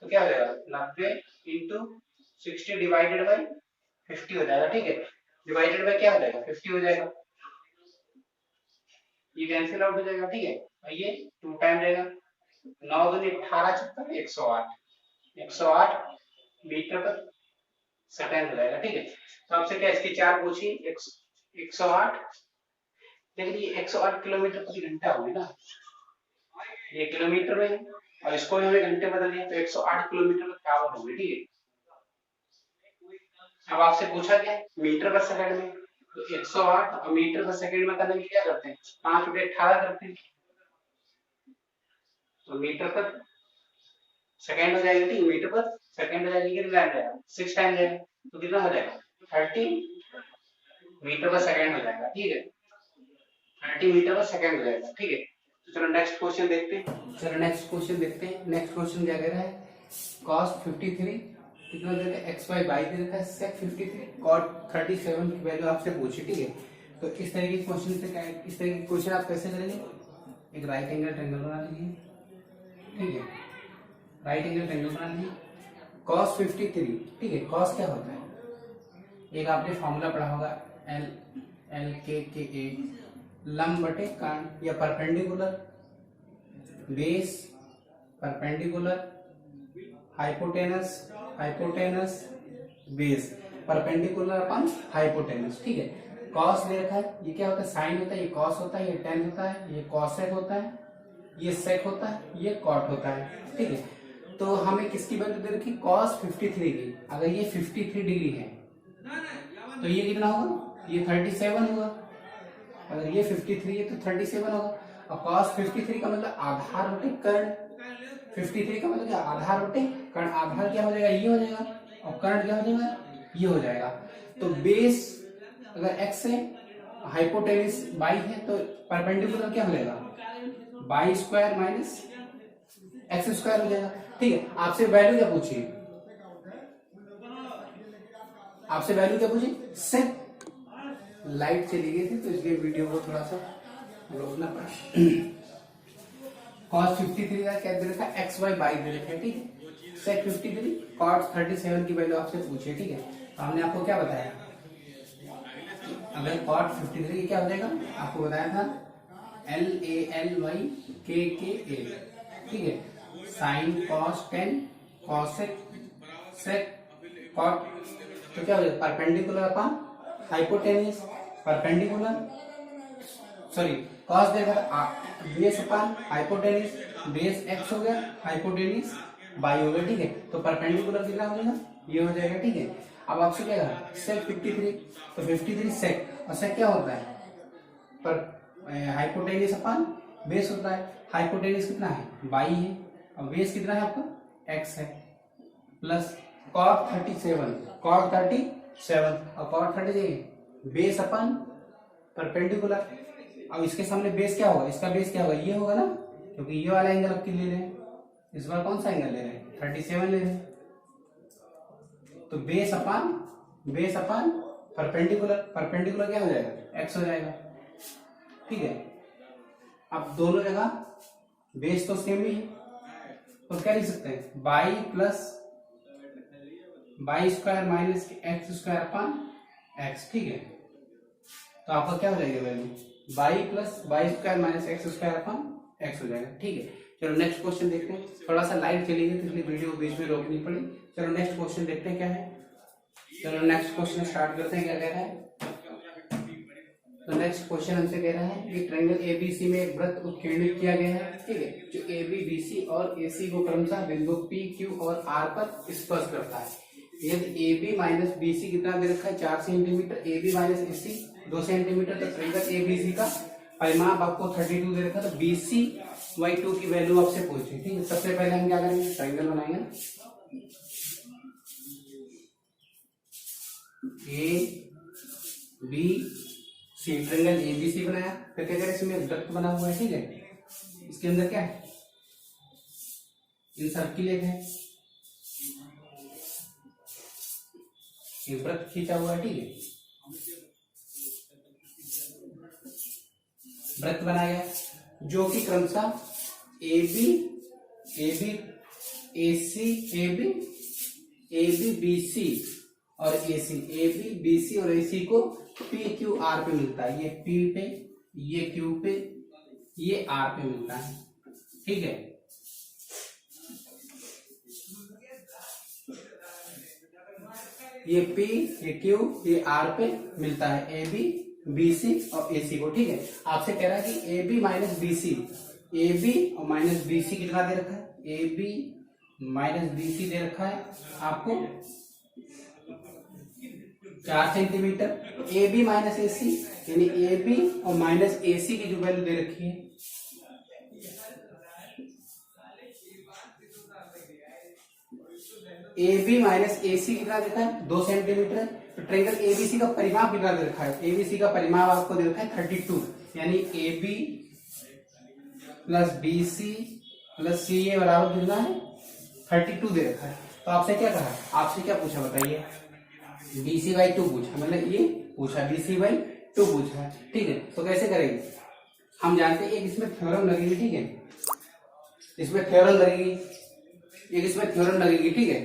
तो क्या हो जाएगा 90 इंटू 60 डिवाइडेड बाई 50 हो जाएगा, ठीक है। डिवाइडेड बाई क्या हो जाएगा 50 हो जाएगा, ये कैंसिल आउट हो जाएगा, ठीक है। और ये 2 टाइम रहेगा 9 दूनी 18 छक्का 108 मीटर पर सेकंड हो जाएगा, ठीक है। तो आपसे क्या इसकी चाल पूछी 108, लेकिन ये 108 किलोमीटर प्रति घंटा होगी ना, ये किलोमीटर में है और इसको भी हमें घंटे बदल दिया तो 108 किलोमीटर प्रति आवर होगी, ठीक है। अब आपसे पूछा क्या मीटर पर सेकंड में, तो 108 और मीटर पर सेकंड में करने के लिए क्या करते हैं 5 बटे 18 करते हैं, तो मीटर पर सेकंड हो जाएगा, ठीक, मीटर पर सेकंड हो जाएगा, कितना टाइम जाएगा 6 टाइम जाएगा, तो कितना हो जाएगा 30 मीटर पर सेकंड हो जाएगा, ठीक है। 30 मीटर पर सेकंड हो जाएगा, ठीक है। तो चलो नेक्स्ट क्वेश्चन देखते हैं। नेक्स्ट क्वेश्चन क्या कह रहा है cos 53 कितना दे रखा है xy बाई दे रखा है sec 53 cot 37 की वैल्यू आपसे पूछी, ठीक है। तो इस तरह के क्वेश्चन से क्या इस तरह के क्वेश्चन आप कैसे करेंगे, एक राइट एंगल ट्रायंगल बना लीजिए, ठीक है, राइट एंगल ट्रायंगल बना लीजिए cos 53, ठीक है। cos क्या होता है एक आपने फॉर्मूला पढ़ा होगा LKKA लंब बटे कर्ण या perpendicular base perpendicular hypotenuse base perpendicular अपन हाइपोटेनस, ठीक है। कॉस दे रखा है ये क्या होता है साइन होता है, ये कॉस होता है, ये टेन होता है, ये कॉसेक होता है, ये सेक होता है, ये कॉट होता है, ठीक है। तो हमें किसकी वैल्यू दे रखी cos 53 की, अगर ये 53 डिग्री है तो ये कितना होगा ये 37 होगा, अगर ये 53 है तो 37 होगा। और cos 53 का मतलब आधार बटे कर्ण, 53 का मतलब क्या आधार बटे कर्ण, आधार क्या हो जाएगा ये हो जाएगा और कर्ण क्या हो जाएगा ये हो जाएगा। तो बेस अगर x है हाइपोटेनस बाई है तो परपेंडिकुलर क्या हो जाएगा by square minus x square हो जाएगा, ठीक है। आपसे वैल्यू क्या पूछी सेक, लाइट चली गई थी तो इसलिए वीडियो को थोड़ा सा रोकना पड़ा। cos 53 का क्या दे रखा है xy बाई दे रखा है, ठीक है। sec 53 cos 37 की वैल्यू आपसे पूछे, ठीक है। तो हमने आपको क्या बताया अगर cot 53 की क्या हो जाएगा आपको बताया था LALYKKA, ठीक है। sin cos 10 cosec sec cot, तो क्या हो जाएगा perpendicular upon hypotenuse perpendicular sorry cos देखा base upon hypotenuse base x हो गया हाइपोटेनस बाई हो गया, ठीक है। तो परपेंडिकुलर कितना हो जाएगा ये हो जाएगा, ठीक है। अब आपसे क्या कहा sec 53 तो 53 sec और sec क्या होता है पर हाइपोटेनियस अपन बेस होता है। हाइपोटेनियस कितना है, बाई है, और बेस कितना है आपका, एक्स है, प्लस cot 37 और cot 37 बेस अपन परपेंडिकुलर। अब इसके सामने बेस क्या होगा, इसका बेस क्या होगा, ये होगा ना, क्योंकि ये वाला एंगल आपके ले रहे हैं, इस बार कौन सा एंगल ले रहे हैं, 37 ले रहे हैं। तो बेस अपन परपेंडिकुलर क्या हो जाएगा, एक्स हो जाएगा। ठीक है, अब दोनों जगह बेस तो सेम ही है, तो क्या लिख सकते हैं, by square minus x square upon x. ठीक है, तो आपका क्या हो जाएगा value, by square minus x square upon x हो जाएगा। ठीक है, चलो नेक्स्ट क्वेश्चन देखते हैं। थोड़ा सा लाइट चली गई तो इसलिए वीडियो बीच में रोकनी पड़ी। चलो नेक्स्ट क्वेश्चन देखते हैं क्या है। चलो नेक्स्ट क्वेश्चन स्टार्ट करते हैं, क्या कह रहा है। तो नेक्स्ट क्वेश्चन हमसे कह रहा है कि ट्रायंगल एबीसी में एक वृत्त उत्कीर्णित किया गया है। ठीक है, जो एबी बीसी और एसी को क्रमशः बिंदु पी क्यू और आर पर स्पर्श करता है। यदि AB माइनस BC कितना दे रखा है, 4 centimetre, AB minus AC 2 centimetre, तो ट्रायंगल ABC का परिमाप आपको 32 दे रखा है। तो BC/2 की वैल्यू आपसे पूछी। ठीक है, सबसे पहले हम क्या करेंगे, ट्रायंगल बनाएंगे, ABC ट्रायंगल ABC बनाया। फिर क्या करें, इसमें वृत्त बना हुआ है। ठीक है, इसके अंदर क्या है, इन सर्किल एक है, एक वृत्त खींचा हुआ है। ठीक है, वृत्त बनाया गया जो कि क्रमशः AB BC और AC को PQR पे मिलता है। ये P पे, ये Q पे, ये R पे मिलता है। ठीक है, ये P, ये Q, ये R पे मिलता है, AB BC और AC को। ठीक है, आपसे कह रहा है कि AB माइनस BC, AB और माइनस BC कितना दे रखा है, AB माइनस BC दे रखा है आपको 4 सेंटीमीटर। AB माइनस AC यानी AB और माइनस AC की जो वैल्यू दे रखी है, AB माइनस AC कितना देता है, 2 सेंटीमीटर। तो ट्रायंगल ABC का परिमाप कितना दे रखा है, ABC का परिमाप आपको दे रखा है 32, यानी AB plus BC plus CA बराबर कितना है, 32 दे रखा है। तो आपसे क्या कहा, आपसे क्या पूछा बताइए, BC/2 पूछा, मतलब ये पूछा BC/2 पूछा है। ठीक है, तो कैसे करेंगे, हम जानते हैं एक इसमें थ्योरम लगेगी। ठीक है, इसमें थ्योरम लगेगी, एक इसमें थ्योरम लगेगी। ठीक है,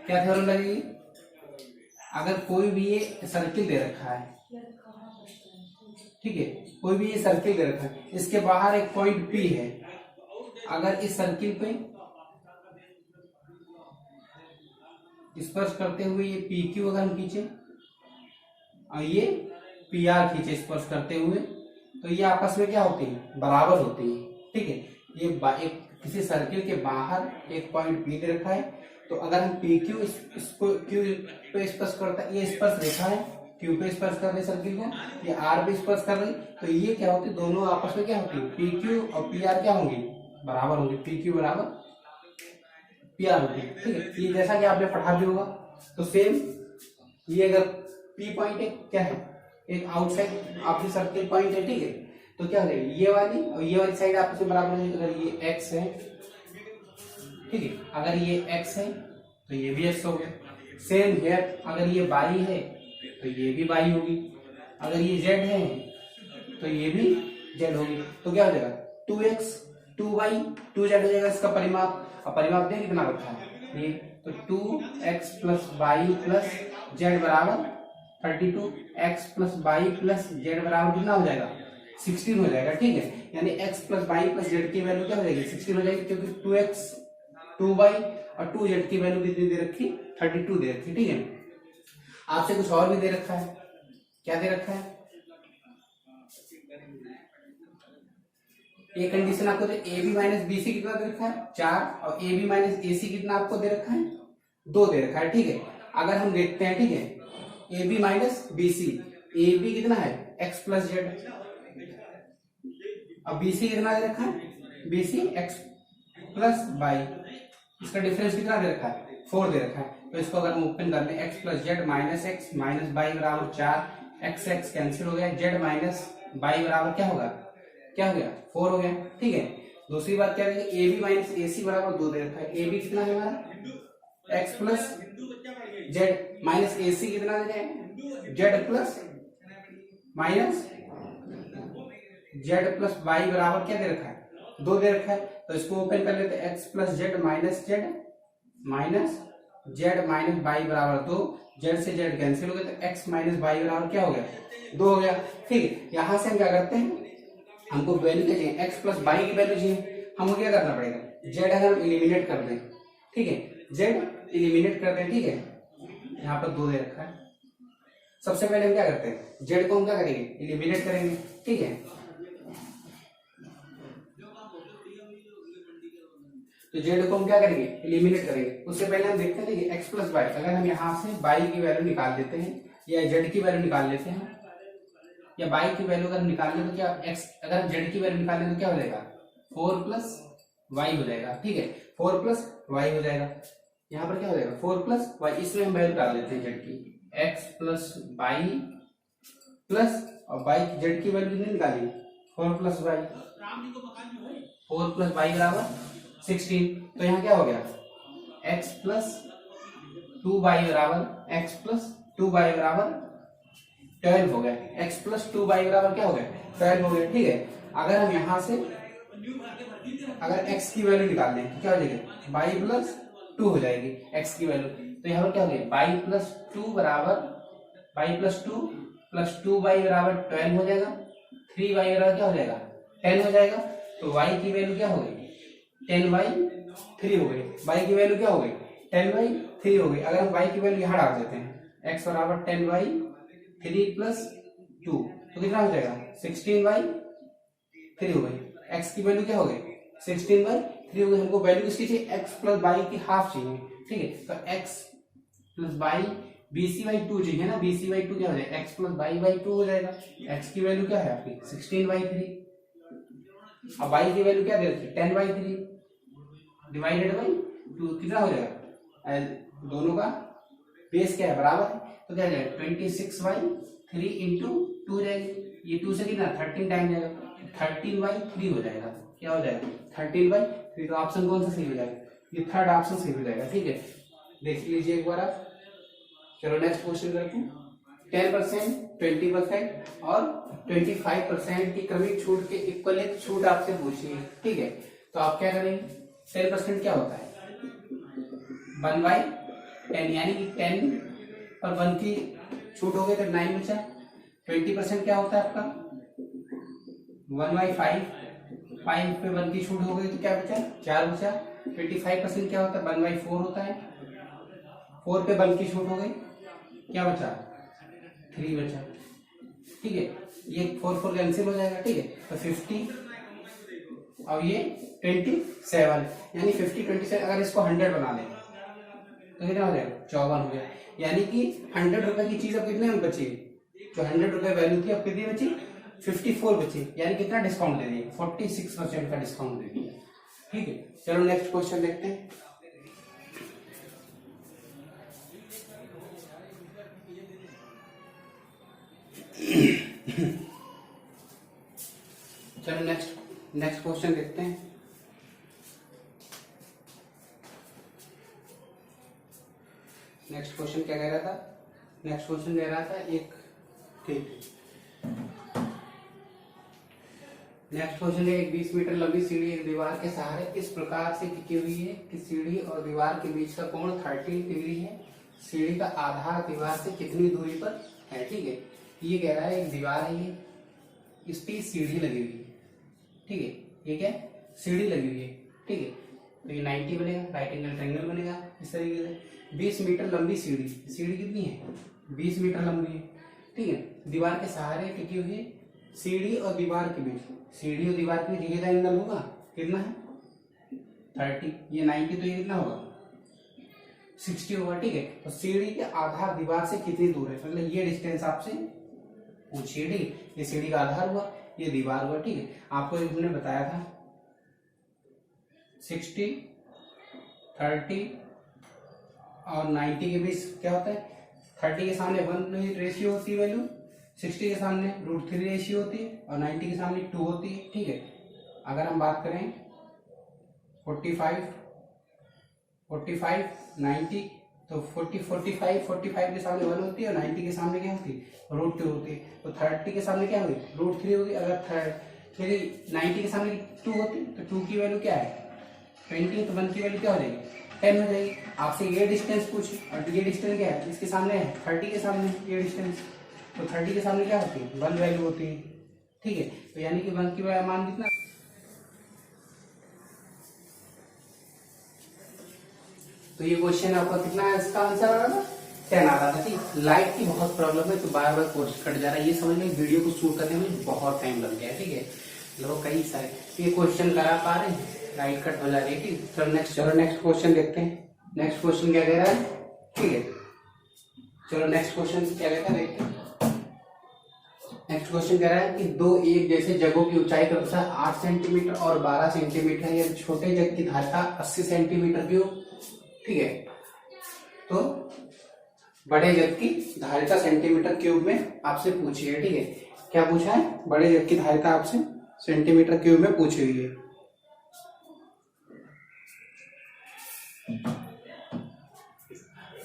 क्या थ्योरम लगेगी, अगर कोई भी ये सर्किल दे रखा है, ठीक है, कोई भी ये सर्किल दे रखा है, इसके बाहर एक पॉइंट P है, अगर इस सर्किल पे स्पर्श करते हुए ये PQ अगर हम खींचे और ये PR खींचे स्पर्श करते हुए, तो ये आपस में क्या होती है, बराबर होती है। ठीक है, ये एक किसी सर्किल के बाहर एक पॉइंट P दे रखा है, तो अगर हम PQ इसको Q पे स्पर्श करता है, ये स्पर्श रेखा है, Q पे स्पर्श कर रहे सर्किल को, ये R पे स्पर्श कर रही, तो ये क्या होती है, दोनों आपस में क्या होती है, PQ और PR क्या होंगी, बराबर होंगी, PQ बराबर PR होती है। ठीक है, ये जैसा कि आपने पढ़ा भी होगा। तो सेम ये अगर P पॉइंट है, क्या है, एक आउटसाइड आपकी सर्किल पॉइंट है। ठीक है, तो क्या हो जाएगी, ये वाली और ये वाली साइड आपस में बराबर है। अगर ये X है, ठीक है, अगर ये X है तो ये भी X हो गया। सेम हियर, अगर ये Y है तो ये भी Y होगी, अगर ये Z है तो ये भी Z होगी। तो क्या हो जाएगा, 2X 2Y 2Z हो जाएगा इसका परिमाप। और परिमाप देख कितना रखा है ये, तो 2X plus Y plus Z बराबर 32, X plus Y plus Z बराबर कितना हो जाएगा, 16 हो जाएगा। ठीक है, यानी X plus Y plus Z की वैल्यू क्या हो जाएगी, 16 हो जाएगी, क्योंकि 2X 2Y और 2Z की वैल्यू कितनी दे रखी, 32 दे रखी। ठीक है, आपसे कुछ और भी दे रखा है, क्या दे रखा है, ये कंडीशन आपको दे, AB माइनस BC कितना दे रखा है, 4, और AB माइनस AC कितना आपको दे रखा है, 2 दे रखा है। ठीक है, अगर हम देखते हैं, ठीक है, AB माइनस BC, AB कितना है एक्स प्लस जेड। अब BC कितना दे रखा है, BC एक्स प्लस वाई, इसका डिफरेंस कितना दे रखा है 4 दे रखा है। तो इसको अगर हम ओपन कर लें x plus z minus x minus y बराबर 4, एक्स एक्स कैंसिल हो गया, जेड माइनस वाई बराबर क्या होगा, क्या हो गया 4 हो गया। ठीक है, दूसरी बात क्या है, ए बी माइनस ए सी बराबर 2 दे रखा है। ए बी कितना है हमारा x plus z minus A C कितना दे रहे हैं z plus minus z plus y बराबर क्या दे रखा है 2 दे रखा है। तो इसको ओपन कर लेते हैं x plus z minus z minus y बराबर 2, जेड से जेड कैंसिल हो गया तो एक्स माइनस वाई बराबर क्या हो गया 2 हो गया। ठीक है, यहां से हम क्या करते हैं, हमको वैल्यू चाहिए एक्स प्लस वाई की वैल्यू चाहिए, हमको क्या करना पड़ेगा जेड अगर हम इलिमिनेट कर दें, ठीक है जेड इलिमिनेट कर दें, ठीक है यहाँ पर 2 दे रखा है। सबसे पहले हम क्या करते हैं जेड को हम क्या करेंगे इलिमिनेट करेंगे। ठीक है, तो जेड को हम क्या करेंगे इलिमिनेट करेंगे। उससे पहले हम देखते हैं एक्स प्लस वाई, अगर हम यहाँ से वाई की वैल्यू निकाल देते हैं या जेड की वैल्यू निकाल लेते हैं या वाई की वैल्यू अगर निकाल लें तो क्या एक्स अगर हम जेड की वैल्यू निकाल लें तो क्या हो जाएगा 4 प्लस वाई हो जाएगा। ठीक है, 4 प्लस वाई हो जाएगा, यहाँ पर क्या हो जाएगा 4 प्लस वाई, इसमें हम वैल्यू डाल देते हैं जेड की एक्स प्लस वाई प्लस और वाई जेड की वैल्यू नहीं निकाली 4 प्लस वाई, 4 प्लस वाई बराबर 16। तो यहाँ क्या हो गया x प्लस 2y बराबर x प्लस 2y बराबर 12 हो गया, x प्लस 2y बराबर क्या हो गया 12 हो गया। ठीक है, अगर हम यहाँ से अगर x की वैल्यू निकाल लें तो क्या हो जाएगा y प्लस 2 हो जाएगी x की वैल्यू। तो यहाँ पर क्या हो गया y प्लस 2 बराबर y प्लस 2 प्लस 2y बराबर 12 हो जाएगा, 3y बराबर क्या हो जाएगा 10 हो जाएगा। तो y की वैल्यू क्या हो गई 10/3 हो गई, y की वैल्यू क्या हो गई 10/3 हो गई। अगर हम y की वैल्यू यहाँ डाल देते हैं x बराबर 10/3 प्लस 2 तो कितना हो जाएगा 16/3 हो गई। x की वैल्यू क्या हो गई 16/3 हो गई। हमको वैल्यू किसकी चाहिए x प्लस वाई की हाफ चाहिए। ठीक है, तो x प्लस वाई BC/2 चाहिए ना, BC/2 क्या हो जाएगा x प्लस y/2 हो जाएगा। x की वैल्यू क्या है आपकी 16/3, अब y की वैल्यू क्या दे रखी 10/3 डिवाइडेड बाई 2 कितना हो जाएगा, दोनों का बेस क्या है बराबर है, तो क्या जाएगा 26/3 इंटू 2 जाएगी, ये 2 से कितना 13 टाइम जाएगा 13/3 हो जाएगा। क्या हो जाएगा 13/3। तो ऑप्शन कौन सा सही हो जाएगा, ये थर्ड ऑप्शन सही हो जाएगा। ठीक है, देख लीजिए एक बार आप। चलो नेक्स्ट क्वेश्चन करते हैं। 10%, 20% और 25% की क्रमिक छूट के इक्वलित छूट आपसे पूछी है। ठीक है, तो आप क्या करेंगे 10% क्या होता है 1/10 यानी कि 10 और 1 की छूट हो गई तो 9 बचा। 20% क्या होता है आपका 1/5, 5 पे 1 की छूट हो गई तो क्या बचा 4 बचा। 25% क्या होता है 1/4 होता है, 4 पे 1 की छूट हो गई क्या बचा 3 बचा। ठीक है, ये 4 कैंसिल हो जाएगा। ठीक है, तो 50 और ये 27 यानी 50 27 अगर इसको 100 बना लें तो कितना हो जाएगा 54 हो गया। यानी कि 100 रुपए की चीज अब कितने में बची, जो 100 रुपए वैल्यू थी अब कितनी बची 54 बची, यानी कितना डिस्काउंट दे दिए 46% का डिस्काउंट दे दिया। ठीक है, चलो नेक्स्ट क्वेश्चन देखते हैं। चलो नेक्स्ट क्वेश्चन देखते हैं। नेक्स्ट क्वेश्चन क्या कह रहा था, नेक्स्ट क्वेश्चन कह रहा था एक ठीक नेक्स्ट क्वेश्चन है एक 20 मीटर लंबी सीढ़ी एक दीवार के सहारे इस प्रकार से टिकी हुई है कि सीढ़ी और दीवार के बीच का कोण 30 डिग्री है। सीढ़ी का आधार दीवार से कितनी दूरी पर है। ठीक है, ये कह रहा है एक दीवार है, ये इस पे सीढ़ी लगी हुई है। ठीक है, ये क्या सीढ़ी लगी हुई है। ठीक है, तो ये 90 बनेगा, राइट एंगल ट्रायंगल बनेगा इस तरीके से। 20 मीटर लंबी सीढ़ी, सीढ़ी कितनी है 20 मीटर लंबी है। ठीक है, दीवार के सहारे टिकी हुई है, सीढ़ी और दीवार के बीच, सीढ़ी और दीवार के बीच ये एंगल होगा कितना है 30, ये 90 तो ये कितना होगा 60 होगा। ठीक है, तो सीढ़ी के आधार दीवार से कितनी दूर है, मतलब ये डिस्टेंस आपसे पूछिए। ठीक है, ये सीढ़ी का आधार हुआ, ये दीवार हुआ। ठीक है, आपको हमने बताया था 60, 30 और 90 के बीच क्या होता है, 30 के सामने 1 रेशियो होती है वैल्यू, 60 के सामने √3 रेशियो होती है और 90 के सामने 2 होती है। ठीक है, अगर हम बात करें 45, 90 तो 45 के सामने 1 होती है और 90 के सामने क्या होती है, √2 होती है। तो 30 के सामने क्या होगी, √3 होगी। अगर 90 के सामने 2 होती तो 2 की वैल्यू क्या है 20, तो 1 की वैल्यू क्या हो जाएगी 10 हो जाएगी। आपसे ये डिस्टेंस पूछी और ये डिस्टेंस क्या है, इसके सामने है 30 के सामने ये डिस्टेंस, तो 30 के सामने क्या होती है 1 वैल्यू होती है। ठीक है, तो यानी कि 1 की मान कितना, तो ये क्वेश्चन आपका कितना है, इसका आंसर आ रहा था 10 आ रहा था। ठीक, लाइट की बहुत प्रॉब्लम है तो बार बार कोर्स कट जा रहा है, ये समझ में वीडियो को शूट करने में बहुत टाइम लग गया है। ठीक है, लोग कई सारे ये क्वेश्चन करा पा रहे हैं, लाइट कट हो जा रही है। ठीक, चलो नेक्स्ट क्वेश्चन देखते हैं। नेक्स्ट क्वेश्चन क्या कह रहा है, ठीक है, चलो नेक्स्ट क्वेश्चन क्या कहता है देखते हैं। नेक्स्ट क्वेश्चन कह रहा है कि दो एक जैसे जगहों की ऊंचाई क्रमशः 8 सेंटीमीटर और 12 सेंटीमीटर है, छोटे जग की धारिता 80 सेंटीमीटर क्यूब। ठीक है, तो बड़े जग की धारिता सेंटीमीटर क्यूब में आपसे पूछी है। ठीक है, क्या पूछा है, बड़े जग की धारिता आपसे सेंटीमीटर क्यूब में पूछी हुई है।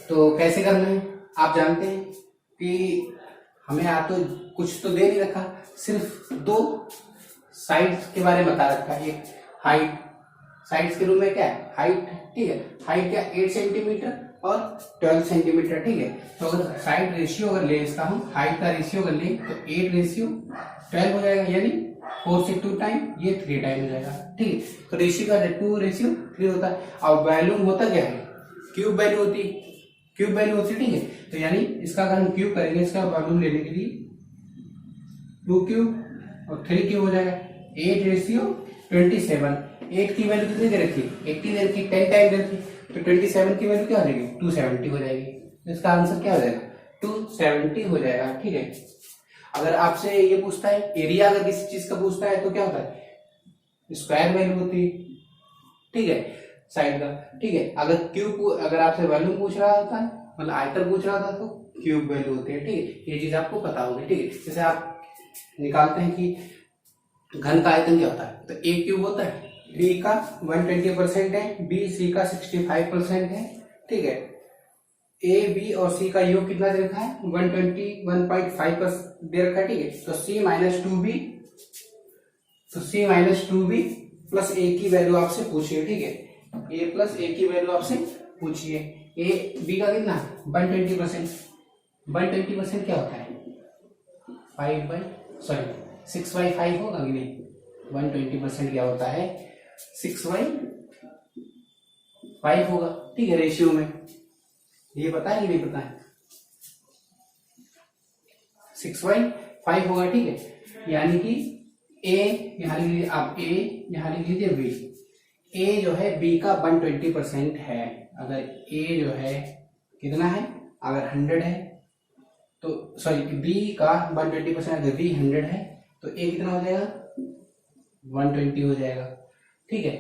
तो कैसे करना है, आप जानते हैं कि हमें या तो कुछ तो दे नहीं रखा, सिर्फ 2 साइड्स के बारे में बता रखा है। एक हाइट, साइड्स के रूप में क्या है हाइट। ठीक है, हाइट क्या 8 सेंटीमीटर और 12 सेंटीमीटर। ठीक है, तो अगर साइड रेशियो अगर ले इसका हम हाइट का रेशियो अगर ले तो 8 रेशियो 12 हो जाएगा, यानी 4 से 2 टाइम, ये 3 टाइम हो जाएगा। ठीक है, तो रेशियो का 2 रेशियो 3 होता है। और वॉल्यूम होता क्या है, क्यूब वैल्यू होती है, क्यूब वैल्यू होती है। ठीक है, तो यानी इसका अगर हम क्यूब करेंगे, इसका वॉल्यूम लेने के लिए 2 क्यूब और 3 क्यूब हो जाएगा, 8 रेशियो 27। 8 की वैल्यू कितनी दे रखी, 80 दे रखी, 10 टाइम दे रखी, तो 27 की वैल्यू क्या हो जाएगी 270 हो जाएगी। तो इसका आंसर क्या हो जाएगा 270 हो जाएगा। ठीक है, अगर आपसे ये पूछता है एरिया, अगर किसी चीज का पूछता है तो क्या होता है स्क्वायर वैल्यू होती है। ठीक है, साइड का। ठीक है, अगर आपसे वॉल्यूम पूछ रहा होता है, मतलब आयतन पूछ रहा था, तो क्यूब वैल्यू होती है। ठीक है, ये चीज आपको पता होगी। ठीक है, जैसे आप निकालते हैं कि घन का आयतन क्या होता है, तो ए क्यूब होता है, बी का 120% है, बी सी का 65% है। ठीक है, ए बी और सी का योग कितना दे रखा है 121.5 दे रखा है। ठीक है, तो सी माइनस टू बी प्लस ए की वैल्यू आपसे पूछिए। ठीक है, ए प्लस ए की वैल्यू आपसे पूछिए। ए बी का कितना 120%, 120% क्या होता है 6/5 होगा कि नहीं, 120% क्या होता है 6/5 होगा। ठीक है, रेशियो में ये पता है कि नहीं पता है, 6/5 होगा। ठीक है, यानी कि ए यहां लिख लीजिए आप, ए यहां लिख लीजिए बी। ए जो है बी का 120% है, अगर ए जो है कितना है, अगर 100 है तो सॉरी बी का 120%, अगर बी 100 है तो ए कितना हो जाएगा 120 हो जाएगा। ठीक है,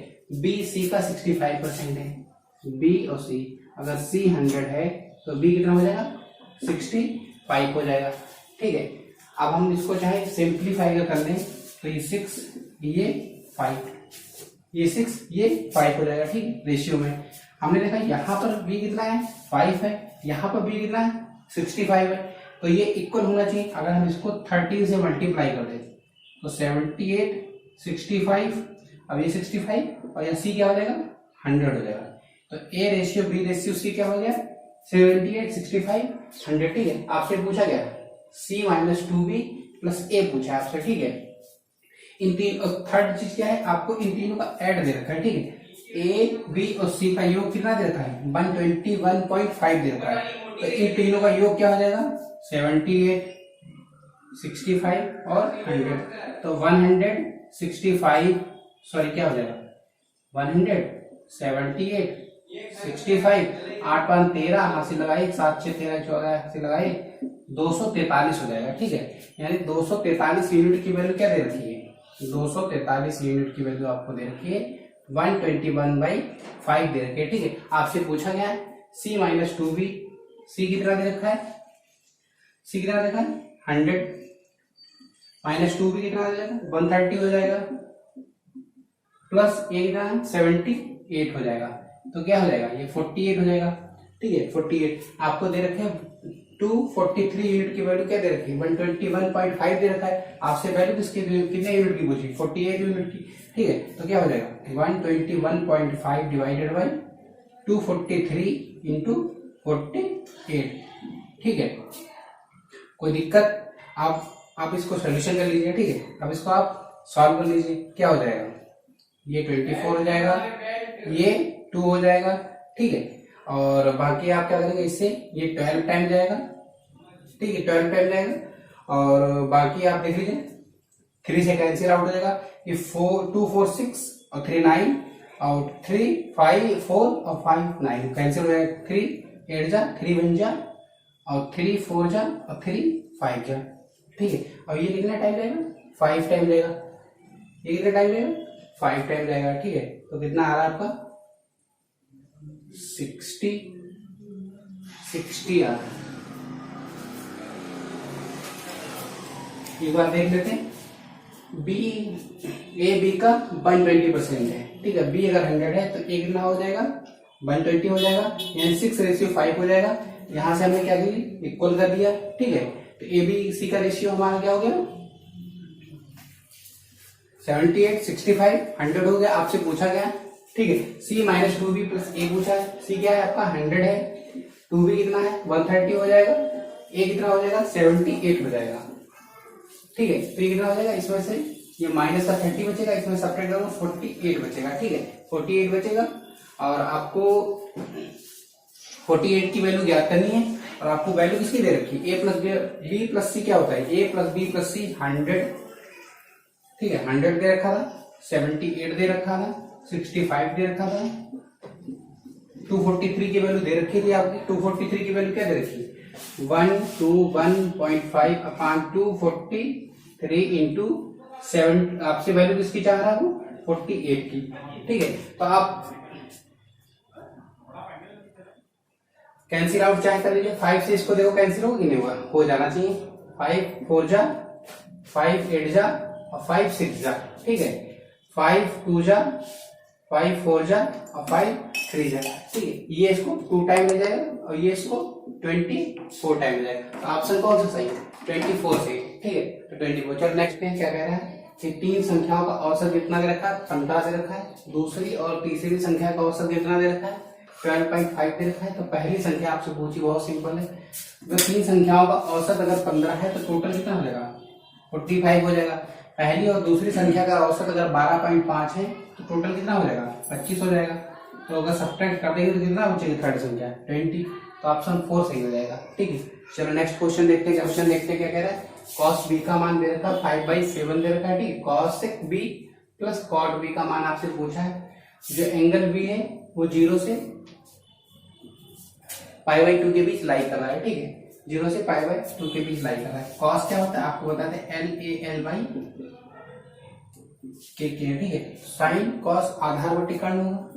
बी सी का 65% है, बी और सी, अगर सी 100 है तो बी कितना हो जाएगा 65 हो जाएगा। ठीक है, अब हम इसको चाहे सिंप्लीफाई कर लें तो ये 6 ये 5, ये 6 ये 5 हो जाएगा। ठीक है, रेशियो में हमने देखा यहाँ पर b कितना है 5 है, यहाँ पर b कितना है 65 है, तो ये इक्वल होना चाहिए। अगर हम इसको 13 से मल्टीप्लाई कर दें तो 78 65, अब ये 65 और यहाँ c क्या हो जाएगा 100 हो जाएगा। तो a ratio b ratio c क्या हो गया 78 65 100। ठीक है, आपसे पूछा गया c minus 2b plus a पूछा आपसे। ठीक है, इन तीन, थर्ड चीज क्या है, आपको इन तीनों का ऐड दे रखा है। ठीक है, ए बी और सी का योग कितना दे रखा है 121.5 दे रखा है, तो इन तीनों का योग क्या हो जाएगा 78 65 और 100, तो 165 सॉरी क्या हो जाएगा 178 65 8 5 13 हासिल लगाई, 7 6 13 14 हासिल लगाई, 243 हो जाएगा। ठीक है, यानी 243 यूनिट की वैल्यू क्या दे रखी है, 243 यूनिट की वैल्यू आपको दे रखी है, 121/5 दे रखी है। ठीक है, आपसे पूछा गया है C - 2B, C कितना दे रखा है, C कितना देखा है 100 - 2B कितना हो जाएगा 130 हो जाएगा, प्लस ये कितना 78 हो जाएगा, तो क्या हो जाएगा ये 48 हो जाएगा। ठीक है, 48 आपको दे रखे हैं 243 यूनिट की वैल्यू क्या दे रखी है 121.5 दे रखा है। आपसे वैल्यू किसकी कितने यूनिट की पूछी 48 यूनिट की। ठीक है, तो क्या हो जाएगा 121.5 डिवाइडेड बाई 243 इंटू 48। ठीक है, कोई दिक्कत, आप इसको सोल्यूशन कर लीजिए। ठीक है, अब इसको आप सॉल्व कर लीजिए, क्या हो जाएगा ये 24 हो जाएगा, ये 2 हो जाएगा। ठीक है, और बाकी आप क्या करेंगे इससे ये 12 टाइम जाएगा। ठीक है, 12 टाइम जाएगा, और बाकी आप देख लीजिए 3 से कैंसिल आउट हो जाएगा, ये 2 4 6 और 3 9 और 3 5 4 और 5 9 कैंसिल हो जाएगा, 3 8 जा 3 1 जा और 3 4 जा और 3 5 जा। ठीक है, और ये कितना टाइम जाएगा 5 टाइम जाएगा, ये कितना टाइम जाएगा 5 टाइम जाएगा। ठीक है, तो कितना आ रहा है आपका 60 आ रहा है। एक बार देख लेते हैं, बी का 120% है। ठीक है, बी अगर 100 है तो ए कितना हो जाएगा 120 हो जाएगा, यानी 6:5 हो जाएगा। यहां से हमने क्या किया इक्वल कर दिया। ठीक है, तो ए बी सी का रेशियो हमारा क्या हो गया 78 65 100 हो गया। आपसे पूछा गया ठीक है C - 2B + A पूछा है, C क्या है आपका 100 है, 2B कितना है 130 हो जाएगा, A कितना हो जाएगा 78 हो जाएगा। ठीक है, तो ये कितना हो जाएगा, इसमें से ये माइनस का 30 बचेगा, इसमें सब्ट्रैक्ट करूंगा 48 बचेगा। ठीक है, 48 बचेगा, और आपको 48 की वैल्यू ज्ञात करनी है, और आपको वैल्यू किसकी दे रखी है A + B + C क्या होता है A + B + C 100। ठीक है, 100 दे रखा था, 78 दे रखा था, 65 दे रखा था, 243 की वैल्यू दे रखी थी आपकी। 243 की वैल्यू क्या दे रखी 121.5 अपॉन 243 इंटू 7। आपसे वैल्यू किसकी चाह रहा है वो 48 की। ठीक है, तो आप कैंसिल आउट चाहे कर लीजिए, 5 से इसको देखो कैंसिल होगा कि नहीं होगा, हो जाना चाहिए। 5 4 जा 5 8 जा और 5 6 जा। ठीक है, 5 2 जा 5 4 जा और 5 3 जा। ठीक है, ये इसको 2 टाइम ले जाएगा और ये इसको 24 टाइम ले जाएगा। तो ऑप्शन कौन सा सही है 24 सही। ठीक है, तो 24। चलो नेक्स्ट पे क्या कह रहा है कि 3 संख्याओं का औसत कितना दे रखा है 15 से रखा है, दूसरी और तीसरी संख्या का औसत कितना दे रखा है 12.5 दे रखा है। तो पहली संख्या आपसे पूछी बहुत सिंपल है, अगर 3 संख्याओं का औसत अगर 15 है तो टोटल कितना हो जाएगा 45 हो जाएगा। पहली और दूसरी संख्या का औसत अगर 12.5 है तो टोटल कितना हो जाएगा 25 हो जाएगा। तो अगर सब्ट्रैक्ट कर देंगे तो कितना बचेगी थर्ड संख्या 20। तो ऑप्शन 4 सही हो जाएगा। ठीक है, चलो नेक्स्ट क्वेश्चन देखते हैं। क्वेश्चन देखते हैं क्या कह रहा है, cos b का मान दे रखा है 5/7 दे रखा है। ठीक है, cos b + cot b का मान आपसे पूछा है। जो एंगल b है वो 0 से π/2 के बीच लाई कर रहा है। ठीक है, 0 से π/2 के बीच लाई कर रहा है। cos क्या होता है आपको बताते हैं LAL/K। ठीक है, sin cos आधार बटे कर्ण होगा।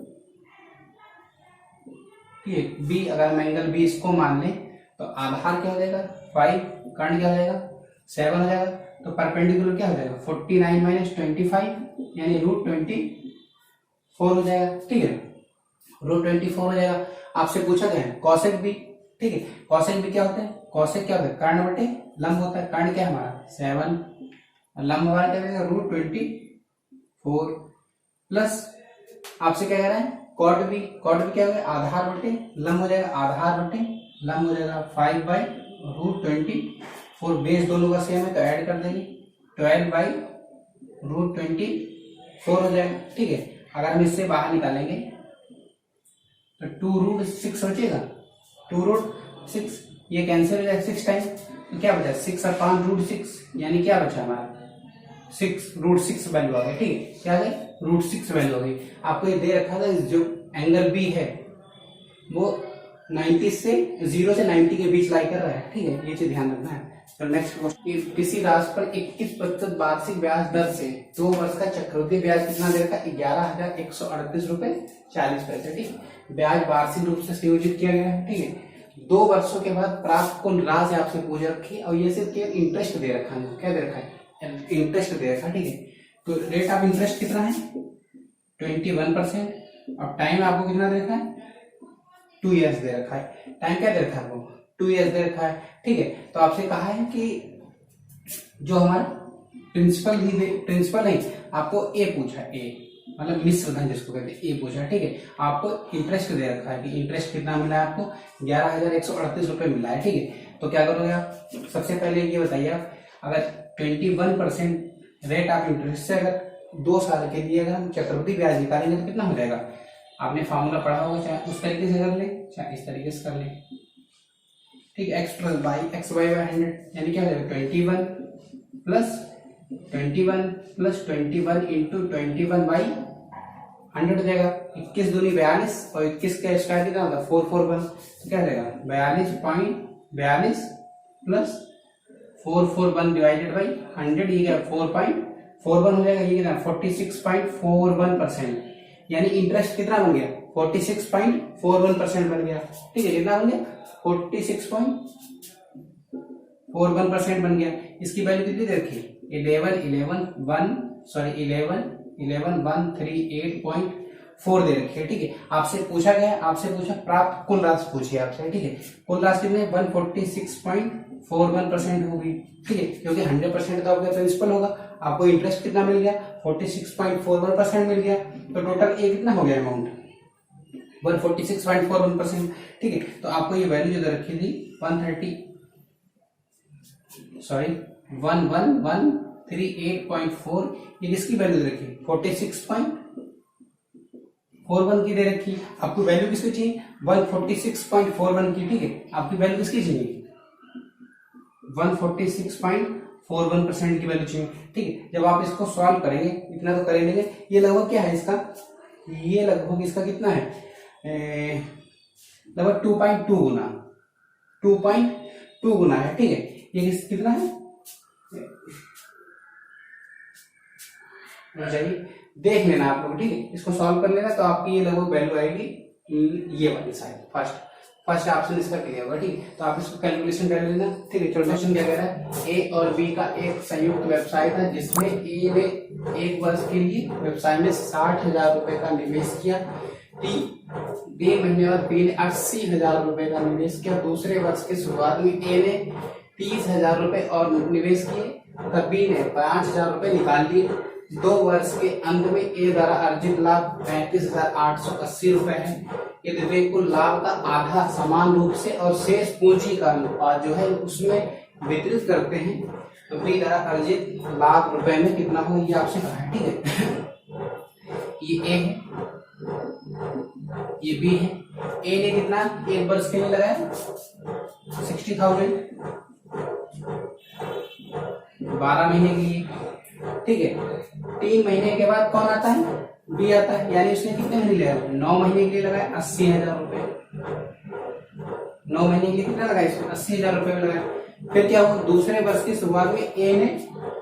ठीक है, b अगर हम एंगल b इसको मान लें तो आधार क्या हो जाएगा 5, कर्ण क्या हो जाएगा 7 हो जाएगा। तो परपेंडिकुलर क्या हो जाएगा 49 - 25 यानी √24 हो जाएगा। ठीक है, √24 हो जाएगा। आपसे पूछा गया है कॉसेक b। ठीक है, कॉसेक b क्या होता है, कॉसेक क्या होता है कर्ण बटे लंब होता है। कर्ण क्या हमारा 7, लंब हमारा क्या रहेगा √24 प्लस आपसे क्या कह रहा है कॉट b क्या होगा आधार बटे लंब हो जाएगा, आधार बटे लंब हो जाएगा 5/√24। बेस दोनों का सेम है तो ऐड कर देंगे 12/√24 हो जाएगा। ठीक है, अगर हम इससे बाहर निकालेंगे तो 2√6 बचेगा, 2√6 ये कैंसिल हो जाएगा 6 टाइम, तो क्या बचा 6/√6 यानी क्या बचा हमारा 6√6 वैल्यू आ गई। ठीक है, क्या है √6 वैल्यू आ गई। आपको ये दे रखा था जो एंगल बी है वो 90 से 0 से 90 के बीच लाई कर रहा है, ठीक है, ये चीज ध्यान रखना है। तो नेक्स्ट क्वेश्चन, किसी राशि पर 21% वार्षिक ब्याज दर से 2 वर्ष का चक्रवृद्धि ब्याज कितना दे रखा है? 11,138 रुपए 40 पैसे, ठीक है। ब्याज वार्षिक रूप से संयोजित किया गया है, ठीक है। 2 वर्षों के बाद प्राप्त कुल राशि आपसे पूछ रखी है और ये सिर्फ केवल इंटरेस्ट दे रखा है। क्या दे रखा है? इंटरेस्ट दे रखा है, ठीक है। तो रेट ऑफ इंटरेस्ट कितना है? 21%। और टाइम आपको कितना दे रखा है? 2 ईयर्स दे रखा है। टाइम क्या दे रखा है आपको? 2 ईयर्स दे रखा है, ठीक है। तो आपसे कहा है कि जो हमारा प्रिंसिपल नहीं, आपको ए पूछा है, ए मतलब मिश्र धन जिसको कहते हैं, ए पूछा है, ठीक है। आपको इंटरेस्ट दे रखा है कि इंटरेस्ट कितना मिला है आपको? 11,138 रुपए मिला है, ठीक है। तो क्या करोगे आप? सबसे पहले ये बताइए आप, अगर 21% रेट ऑफ इंटरेस्ट से अगर 2 साल के लिए अगर हम चक्रवृद्धि ब्याज निकालेंगे तो कितना हो जाएगा? आपने फार्मूला पढ़ा होगा, चाहे उस तरीके से कर ले चाहे इस तरीके से कर ले, ठीक है। x plus y x y by 100 यानी क्या हो जाएगा? 21 प्लस 21 इंटू 21 बाई 100 हो जाएगा। 21 दूनी 42 और 21 का स्क्वायर कितना होगा? 441। तो क्या हो जाएगा? 42 प्लस 441 डिवाइडेड बाई 100, ये क्या? 4.41 हो जाएगा। ये कितना? 46.41%। यानी इंटरेस्ट कितना बन गया? 46.41% बन गया, ठीक है। कितना बन गया? 46.41% बन गया। इसकी वैल्यू कितनी दे रखी? 11,138.4 दे रखी है, ठीक है। आपसे पूछा प्राप्त कुल राशि पूछी आपसे, ठीक है। कुल राशि में 146.41% होगी, ठीक है, क्योंकि 100% तो आपका प्रिंसिपल होगा। आपको इंटरेस्ट कितना मिल गया? 46.41% मिल गया। तो टोटल ए कितना हो गया अमाउंट? 146.41%, ठीक है। तो आपको ये वैल्यू जो रखी थी 11,138.4, ये किसकी वैल्यू दे रखी? 46.41 की दे रखी। आपको वैल्यू किसकी चाहिए? 146.41 की, ठीक है। आपकी वैल्यू किसकी चाहिए? 146.41% की वैल्यू चाहिए, ठीक है। जब आप इसको सॉल्व करेंगे, इतना तो कर लेंगे। ये लगभग क्या है इसका? ये लगभग इसका कितना है? लगभग 2.2 गुना है, ठीक है। ये कितना है? देख लेना आप लोग, ठीक है। इसको सॉल्व कर लेना तो आपकी ये लगभग वैल्यू आएगी ये वाली साइड। फर्स्ट ऑप्शन इसका क्लियर होगा, ठीक है। तो आप इसको कैलकुलेशन कर लेना, ठीक है। क्वेश्चन क्या कह रहा है? ए और बी का एक संयुक्त वेबसाइट है जिसमें ए ने 1 वर्ष के लिए वेबसाइट में 60,000 रुपए का निवेश किया। 3 महीने बाद बी ने 80,000 रुपए का निवेश किया। दूसरे वर्ष की शुरुआत में ए ने 30,000 रुपए और निवेश किए, तब बी ने 5,000 रुपए निकाल लिए। 2 वर्ष के अंत में ए द्वारा अर्जित लाभ 35,880 रुपए है। यदि वे कुल लाभ का आधा समान रूप से और शेष पूंजी का अनुपात जो है उसमें वितरित करते हैं तो बी द्वारा अर्जित लाभ रुपए में कितना हो, ये आपसे कहा है, ठीक है। ये ए है, ये बी है। ए ने कितना 1 वर्ष के लिए लगाया? 60,000 12 महीने के लिए, ठीक है। 3 महीने के बाद कौन आता है? बी आता है। यानी उसने कितने महीने लिया? 9 महीने के लिए लगाया 80,000 रुपए। 9 महीने के लिए कितना लगाया? इसमें 80,000 रुपए में लगाया। फिर क्या हुआ? दूसरे वर्ष की शुरुआत में ए ने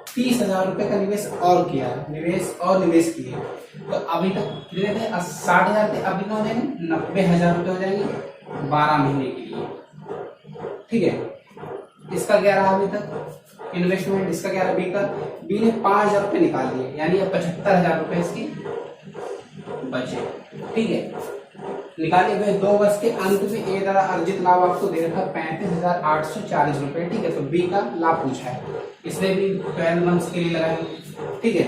30,000 रुपए का निवेश और किया, निवेश किए। तो अभी तक कितने थे? 60,000 थे, अभी कितना हो जाएंगे? 90,000 रुपए हो जाएंगे 12 महीने के लिए, ठीक है। इसका क्या रहा अभी तक इन्वेस्टमेंट? इसका क्या रहा? बी ने 5,000 रुपए निकाल लिए, यानी अब 75,000 रुपए इसकी बचे, ठीक है। निकाले हुए 2 वर्ष के अंत में ए द्वारा अर्जित लाभ आपको दे रखा 35,840 रुपए, ठीक है। तो बी का लाभ पूछा है, इसलिए भी 12 मंथ्स के लिए लगाएंगे, ठीक है।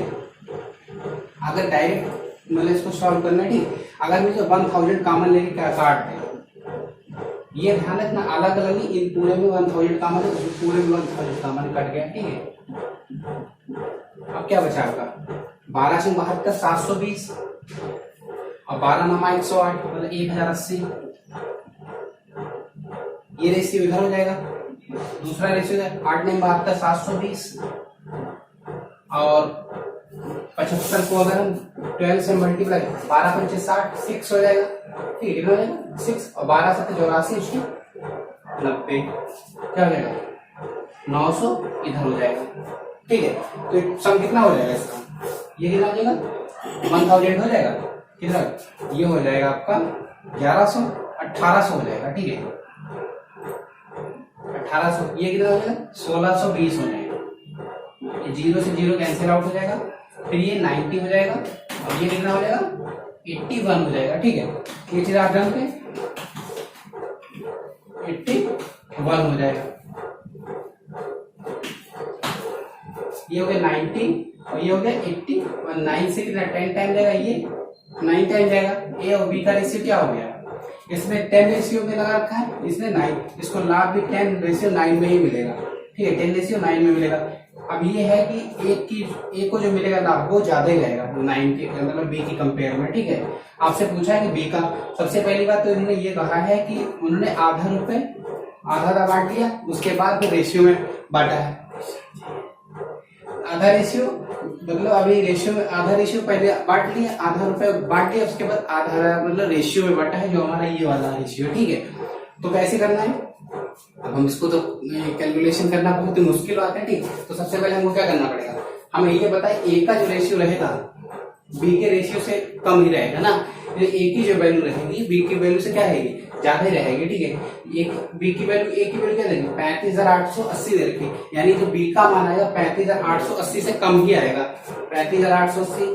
अगर डायरेक्ट मतलब इसको सॉल्व करना है, ठीक। अगर मुझे 1000 कॉमन लेके क्या काट दे, ये ध्यान रखना, अलग अलग ही इन पूरे में 1000 कॉमन है, पूरे में 1000 कॉमन कट गया, ठीक है। अब क्या बचा आपका? 12 से 72 720 और 12 नमा 108 मतलब 1080। ये रेशियो इधर हो जाएगा। दूसरा रेशियो 8 ने 72 720 और 75 को अगर हम 12 से मल्टीप्लाई 12 पंचे 60 6 हो जाएगा, ठीक है, कितना हो जाएगा 6 और 12 7 84 इसको 90, क्या हो जाएगा 900 इधर हो जाएगा। ठीक है, तो सम कितना हो जाएगा इसका, ये कितना हो जाएगा 1000 हो जाएगा, कितना ये हो जाएगा आपका 1100 1800 हो जाएगा। ठीक है 1800, ये कितना हो जाएगा 1620 हो जाएगा, ये 0 से 0 कैंसिल आउट हो जाएगा, फिर ये 90 हो जाएगा और ये कितना हो जाएगा 81 हो जाएगा। ठीक है, ये चीज आप जानते हैं 81 हो जाएगा, ये हो गया 90 और ये हो गया 80 और 9 से कितना 10 टाइम जाएगा, ये 9 टाइम जाएगा। ए और बी का रेशियो क्या हो गया, इसमें 10 रेशियो में लगा रखा है, इसमें 9, इसको लाभ भी 10 रेशियो 9 में ही मिलेगा। ठीक है 10 रेशियो 9 में मिलेगा। अब ये है कि एक को जो मिलेगा लाभ वो ज्यादा ही रहेगा 9 के मतलब बी की कंपेयर में। ठीक है, आपसे पूछा है कि बी का, सबसे पहली बात तो इन्होंने ये कहा है कि उन्होंने आधा रुपए आधा बांट लिया, उसके बाद फिर रेशियो में बांटा है। आधा रेशियो मतलब अभी रेशियो में आधा रेशियो पहले बांट लिया, आधा रुपए बांट लिया, उसके बाद आधा मतलब रेशियो में बांटा है जो हमारा ये वाला रेशियो। ठीक है, तो कैसे करना है, अब हम इसको तो कैलकुलेशन करना बहुत ही मुश्किल बात है। ठीक, तो सबसे पहले हमको क्या करना पड़ेगा, हमें ये बताए ए का जो रेशियो रहेगा बी के रेशियो से कम ही रहेगा ना, ए की जो वैल्यू रहेगी बी की वैल्यू से क्या रहेगी ज्यादा ही रहेगी। ठीक है, एक बी की वैल्यू ए की वैल्यू क्या रहेगी 35,880 दे रखी, यानी जो बी का मान आएगा 35,880 से कम ही आएगा, 35,880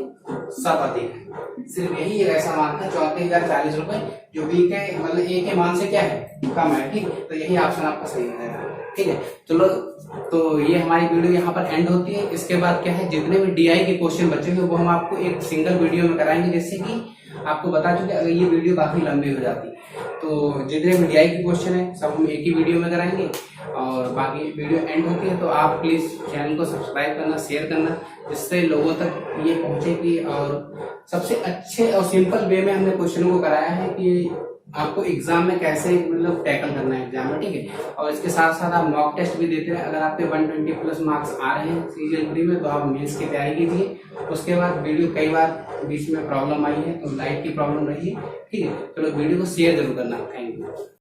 सब अधिक है, सिर्फ यही एक ऐसा मान था 34,040 रुपए जो बी के मतलब ए के मान से क्या है कम है। ठीक, तो यही ऑप्शन आपका सही रहेगा। ठीक है, चलो तो ये हमारी वीडियो यहाँ पर एंड होती है। इसके बाद क्या है, जितने भी डीआई के क्वेश्चन बचेंगे वो हम आपको एक सिंगल वीडियो में कराएंगे, जिससे कि आपको बता चुके अगर ये वीडियो काफी लंबी हो जाती तो जितने भी डीआई के क्वेश्चन है सब हम एक ही वीडियो में कराएंगे। और बाकी वीडियो एंड होती है तो आप प्लीज चैनल को सब्सक्राइब करना, शेयर करना, जिससे लोगों तक ये पहुंचेगी। और सबसे अच्छे और सिंपल वे में हमने क्वेश्चन को कराया है कि आपको एग्जाम में कैसे मतलब टैकल करना है एग्जाम में। ठीक है, और इसके साथ साथ आप मॉक टेस्ट भी देते हैं, अगर आपके 120 प्लस मार्क्स आ रहे हैं सीजन 3 में तो आप मेंस की तैयारी कीजिए। उसके बाद वीडियो कई बार बीच में प्रॉब्लम आई है तो लाइट की प्रॉब्लम रही है। ठीक है, चलो वीडियो को शेयर जरूर करना। Thank you.